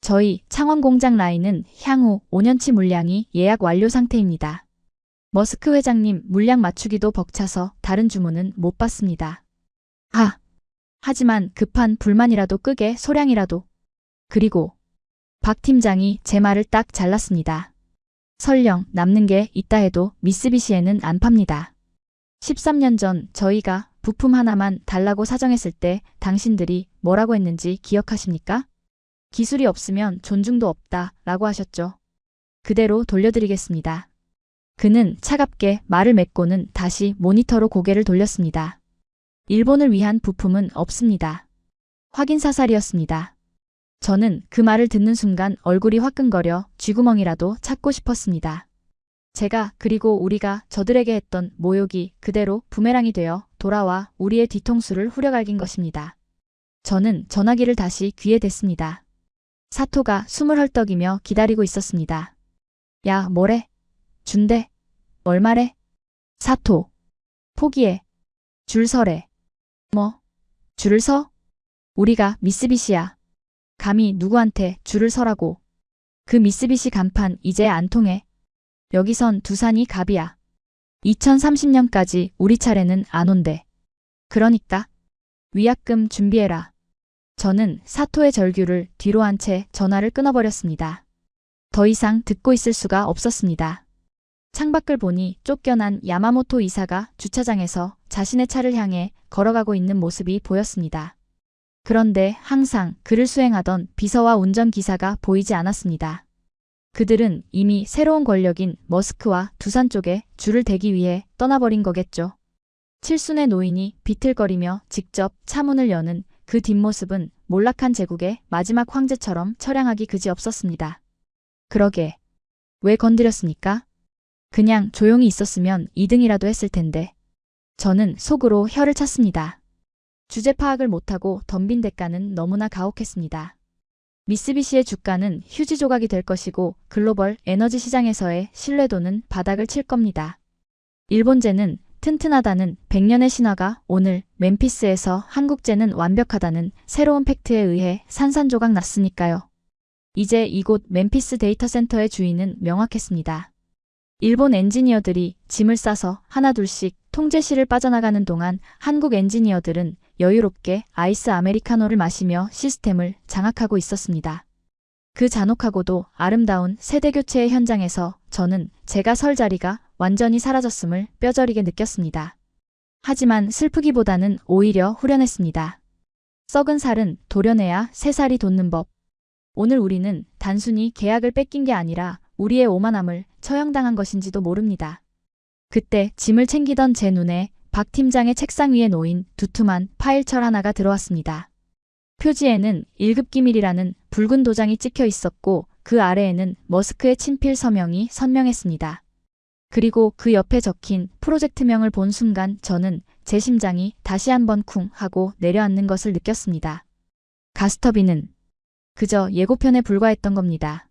저희 창원 공장 라인은 향후 5년치 물량이 예약 완료 상태입니다. 머스크 회장님 물량 맞추기도 벅차서 다른 주문은 못 받습니다. 하지만 급한 불만이라도 끄게 소량이라도. 그리고 박 팀장이 제 말을 딱 잘랐습니다. 설령 남는 게 있다 해도 미쓰비시에는 안 팝니다. 13년 전 저희가 부품 하나만 달라고 사정했을 때 당신들이 뭐라고 했는지 기억하십니까? 기술이 없으면 존중도 없다 라고 하셨죠. 그대로 돌려드리겠습니다. 그는 차갑게 말을 맺고는 다시 모니터로 고개를 돌렸습니다. 일본을 위한 부품은 없습니다. 확인사살이었습니다. 저는 그 말을 듣는 순간 얼굴이 화끈거려 쥐구멍이라도 찾고 싶었습니다. 그리고 우리가 저들에게 했던 모욕이 그대로 부메랑이 되어 돌아와 우리의 뒤통수를 후려갈긴 것입니다. 저는 전화기를 다시 귀에 댔습니다. 사토가 숨을 헐떡이며 기다리고 있었습니다. 야, 뭐래? 준대. 뭘 말해? 사토. 포기해. 줄 서래. 뭐? 줄을 서? 우리가 미쓰비시야. 감히 누구한테 줄을 서라고. 그 미쓰비시 간판 이제 안 통해. 여기선 두산이 갑이야. 2030년까지 우리 차례는 안 온대. 그러니까 위약금 준비해라. 저는 사토의 절규를 뒤로 한 채 전화를 끊어버렸습니다. 더 이상 듣고 있을 수가 없었습니다. 창밖을 보니 쫓겨난 야마모토 이사가 주차장에서 자신의 차를 향해 걸어가고 있는 모습이 보였습니다. 그런데 항상 그를 수행하던 비서와 운전기사가 보이지 않았습니다. 그들은 이미 새로운 권력인 머스크와 두산 쪽에 줄을 대기 위해 떠나버린 거겠죠. 칠순의 노인이 비틀거리며 직접 차문을 여는 그 뒷모습은 몰락한 제국의 마지막 황제처럼 처량하기 그지없었습니다. 그러게. 왜 건드렸습니까? 그냥 조용히 있었으면 2등이라도 했을 텐데. 저는 속으로 혀를 찼습니다. 주제 파악을 못하고 덤빈 대가는 너무나 가혹했습니다. 미쓰비시의 주가는 휴지 조각이 될 것이고 글로벌 에너지 시장에서의 신뢰도는 바닥을 칠 겁니다. 일본제는 튼튼하다는 100년의 신화가 오늘 멤피스에서 한국제는 완벽하다는 새로운 팩트에 의해 산산조각 났으니까요. 이제 이곳 멤피스 데이터 센터의 주인은 명확했습니다. 일본 엔지니어들이 짐을 싸서 하나둘씩 통제실을 빠져나가는 동안 한국 엔지니어들은 여유롭게 아이스 아메리카노를 마시며 시스템을 장악하고 있었습니다. 그 잔혹하고도 아름다운 세대교체의 현장에서 저는 제가 설 자리가 완전히 사라졌음을 뼈저리게 느꼈습니다. 하지만 슬프기보다는 오히려 후련했습니다. 썩은 살은 도려내야 새 살이 돋는 법. 오늘 우리는 단순히 계약을 뺏긴 게 아니라 우리의 오만함을 처형당한 것인지도 모릅니다. 그때 짐을 챙기던 제 눈에 박 팀장의 책상 위에 놓인 두툼한 파일철 하나가 들어왔습니다. 표지에는 1급 기밀이라는 붉은 도장이 찍혀 있었고 그 아래에는 머스크의 친필 서명이 선명했습니다. 그리고 그 옆에 적힌 프로젝트명을 본 순간 저는 제 심장이 다시 한번 쿵 하고 내려앉는 것을 느꼈습니다. 가스터빈은 그저 예고편에 불과했던 겁니다.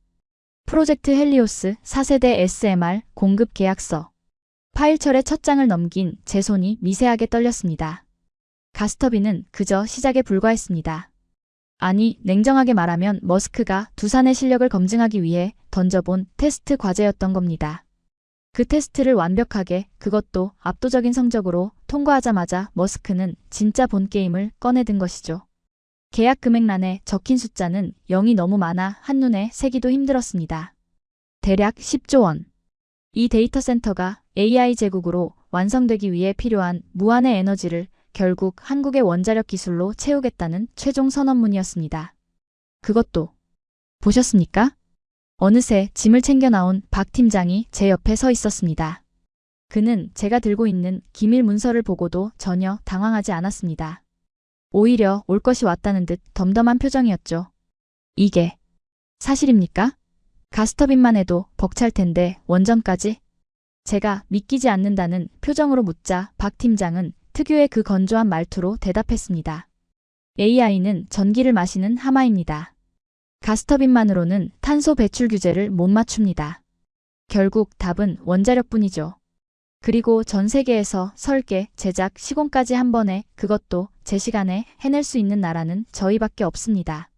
프로젝트 헬리오스 4세대 SMR 공급 계약서. 파일철의 첫 장을 넘긴 제 손이 미세하게 떨렸습니다. 가스터빈은 그저 시작에 불과했습니다. 아니, 냉정하게 말하면 머스크가 두산의 실력을 검증하기 위해 던져본 테스트 과제였던 겁니다. 그 테스트를 완벽하게, 그것도 압도적인 성적으로 통과하자마자 머스크는 진짜 본게임을 꺼내든 것이죠. 계약 금액란에 적힌 숫자는 0이 너무 많아 한눈에 세기도 힘들었습니다. 대략 10조 원. 이 데이터 센터가 AI 제국으로 완성되기 위해 필요한 무한의 에너지를 결국 한국의 원자력 기술로 채우겠다는 최종 선언문이었습니다. 그것도 보셨습니까? 어느새 짐을 챙겨 나온 박 팀장이 제 옆에 서 있었습니다. 그는 제가 들고 있는 기밀 문서를 보고도 전혀 당황하지 않았습니다. 오히려 올 것이 왔다는 듯 덤덤한 표정이었죠. 이게 사실입니까? 가스터빈만 해도 벅찰 텐데 원전까지? 제가 믿기지 않는다는 표정으로 묻자 박 팀장은 특유의 그 건조한 말투로 대답했습니다. AI는 전기를 마시는 하마입니다. 가스터빈만으로는 탄소 배출 규제를 못 맞춥니다. 결국 답은 원자력뿐이죠. 그리고 전 세계에서 설계, 제작, 시공까지 한 번에 그것도 제 시간에 해낼 수 있는 나라는 저희밖에 없습니다.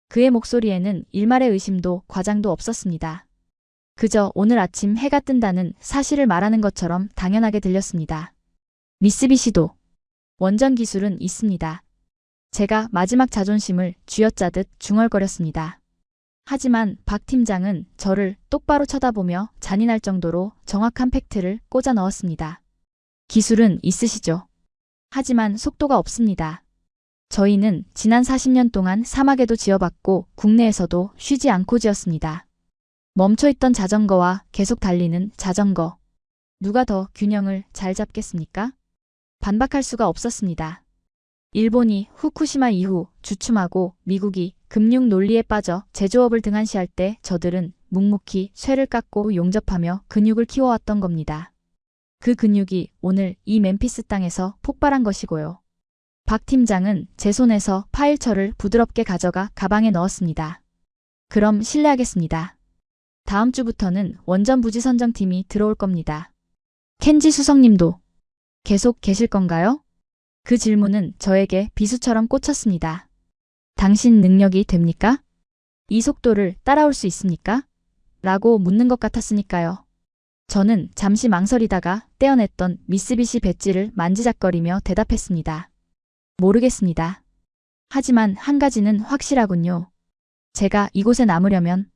그의 목소리에는 일말의 의심도 과장도 없었습니다. 그저 오늘 아침 해가 뜬다는 사실을 말하는 것처럼 당연하게 들렸습니다. 미쓰비시도 원전 기술은 있습니다. 제가 마지막 자존심을 쥐어짜듯 중얼거렸습니다. 하지만 박 팀장은 저를 똑바로 쳐다보며 잔인할 정도로 정확한 팩트를 꽂아 넣었습니다. 기술은 있으시죠. 하지만 속도가 없습니다. 저희는 지난 40년 동안 사막에도 지어봤고 국내에서도 쉬지 않고 지었습니다. 멈춰있던 자전거와 계속 달리는 자전거. 누가 더 균형을 잘 잡겠습니까? 반박할 수가 없었습니다. 일본이 후쿠시마 이후 주춤하고 미국이 금융 논리에 빠져 제조업을 등한시할 때 저들은 묵묵히 쇠를 깎고 용접하며 근육을 키워왔던 겁니다. 그 근육이 오늘 이 멤피스 땅에서 폭발한 것이고요. 박 팀장은 제 손에서 파일철을 부드럽게 가져가 가방에 넣었습니다. 그럼 실례하겠습니다. 다음 주부터는 원전 부지 선정팀이 들어올 겁니다. 켄지 수석님도 계속 계실 건가요? 그 질문은 저에게 비수처럼 꽂혔습니다. 당신 능력이 됩니까? 이 속도를 따라올 수 있습니까? 라고 묻는 것 같았으니까요. 저는 잠시 망설이다가 떼어냈던 미쓰비시 배지를 만지작거리며 대답했습니다. 모르겠습니다. 하지만 한 가지는 확실하군요. 제가 이곳에 남으려면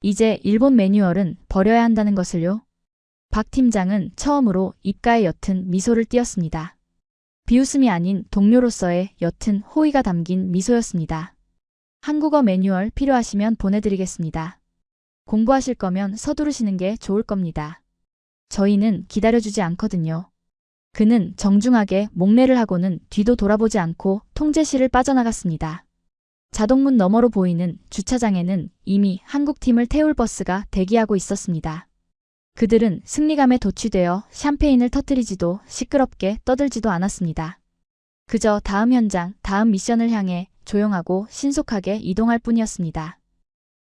이제 일본 매뉴얼은 버려야 한다는 것을요. 박 팀장은 처음으로 입가에 옅은 미소를 띄었습니다. 비웃음이 아닌 동료로서의 옅은 호의가 담긴 미소였습니다. 한국어 매뉴얼 필요하시면 보내드리겠습니다. 공부하실 거면 서두르시는 게 좋을 겁니다. 저희는 기다려주지 않거든요. 그는 정중하게 목례를 하고는 뒤도 돌아보지 않고 통제실을 빠져나갔습니다. 자동문 너머로 보이는 주차장에는 이미 한국팀을 태울 버스가 대기하고 있었습니다. 그들은 승리감에 도취되어 샴페인을 터뜨리지도 시끄럽게 떠들지도 않았습니다. 그저 다음 현장, 다음 미션을 향해 조용하고 신속하게 이동할 뿐이었습니다.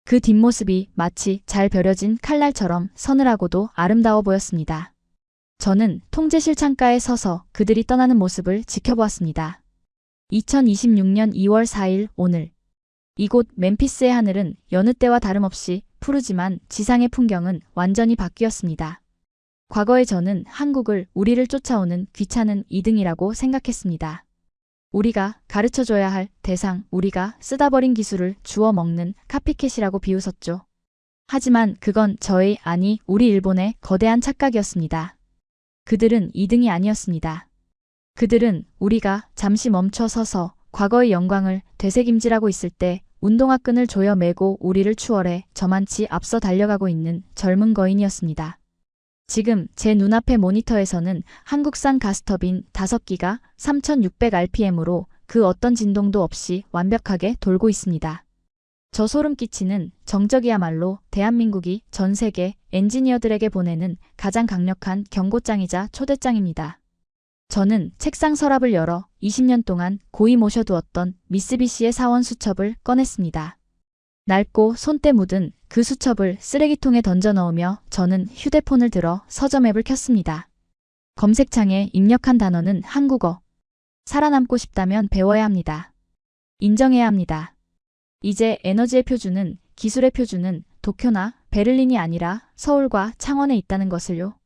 그 뒷모습이 마치 잘 벼려진 칼날처럼 서늘하고도 아름다워 보였습니다. 저는 통제실 창가에 서서 그들이 떠나는 모습을 지켜보았습니다. 2026년 2월 4일 오늘 이곳 멤피스의 하늘은 여느 때와 다름없이 푸르지만 지상의 풍경은 완전히 바뀌었습니다. 과거에 저는 한국을 우리를 쫓아오는 귀찮은 2등이라고 생각했습니다. 우리가 가르쳐줘야 할 대상, 우리가 쓰다 버린 기술을 주워 먹는 카피캣이라고 비웃었죠. 하지만 그건 저의 아니 우리 일본의 거대한 착각이었습니다. 그들은 2등이 아니었습니다. 그들은 우리가 잠시 멈춰 서서 과거의 영광을 되새김질하고 있을 때 운동화 끈을 조여 매고 우리를 추월해 저만치 앞서 달려가고 있는 젊은 거인이었습니다. 지금 제 눈앞의 모니터에서는 한국산 가스터빈 5기가 3600rpm으로 그 어떤 진동도 없이 완벽하게 돌고 있습니다. 저 소름 끼치는 정적이야말로 대한민국이 전 세계 엔지니어들에게 보내는 가장 강력한 경고장이자 초대장입니다. 저는 책상 서랍을 열어 20년 동안 고이 모셔두었던 미쓰비시의 사원 수첩을 꺼냈습니다. 낡고 손때 묻은 그 수첩을 쓰레기통에 던져 넣으며 저는 휴대폰을 들어 서점 앱을 켰습니다. 검색창에 입력한 단어는 한국어. 살아남고 싶다면 배워야 합니다. 인정해야 합니다. 이제 에너지의 표준은, 기술의 표준은 도쿄나 베를린이 아니라 서울과 창원에 있다는 것을요.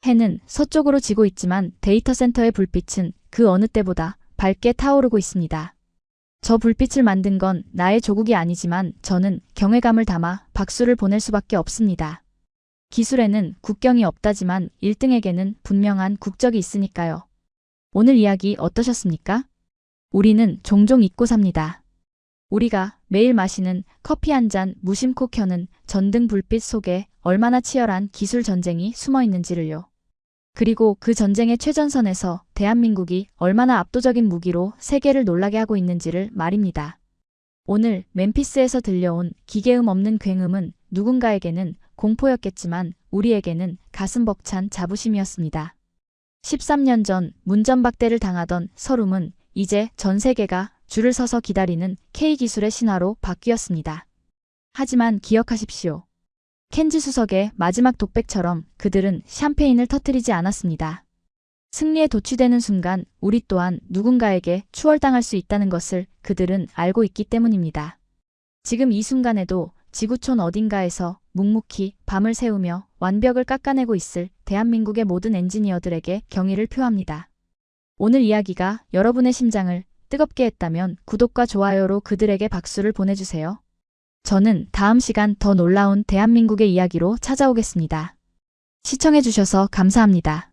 해는 서쪽으로 지고 있지만 데이터 센터의 불빛은 그 어느 때보다 밝게 타오르고 있습니다. 저 불빛을 만든 건 나의 조국이 아니지만 저는 경외감을 담아 박수를 보낼 수밖에 없습니다. 기술에는 국경이 없다지만 1등에게는 분명한 국적이 있으니까요. 오늘 이야기 어떠셨습니까? 우리는 종종 잊고 삽니다. 우리가 매일 마시는 커피 한 잔 무심코 켜는 전등 불빛 속에 얼마나 치열한 기술 전쟁이 숨어 있는지를요. 그리고 그 전쟁의 최전선에서 대한민국이 얼마나 압도적인 무기로 세계를 놀라게 하고 있는지를 말입니다. 오늘 멤피스에서 들려온 기계음 없는 굉음은 누군가에게는 공포였겠지만 우리에게는 가슴 벅찬 자부심이었습니다. 13년 전 문전박대를 당하던 서름은 이제 전 세계가 줄을 서서 기다리는 K기술의 신화로 바뀌었습니다. 하지만 기억하십시오. 켄지 수석의 마지막 독백처럼 그들은 샴페인을 터뜨리지 않았습니다. 승리에 도취되는 순간 우리 또한 누군가에게 추월당할 수 있다는 것을 그들은 알고 있기 때문입니다. 지금 이 순간에도 지구촌 어딘가에서 묵묵히 밤을 새우며 완벽을 깎아내고 있을 대한민국의 모든 엔지니어들에게 경의를 표합니다. 오늘 이야기가 여러분의 심장을 뜨겁게 했다면 구독과 좋아요로 그들에게 박수를 보내주세요. 저는 다음 시간 더 놀라운 대한민국의 이야기로 찾아오겠습니다. 시청해주셔서 감사합니다.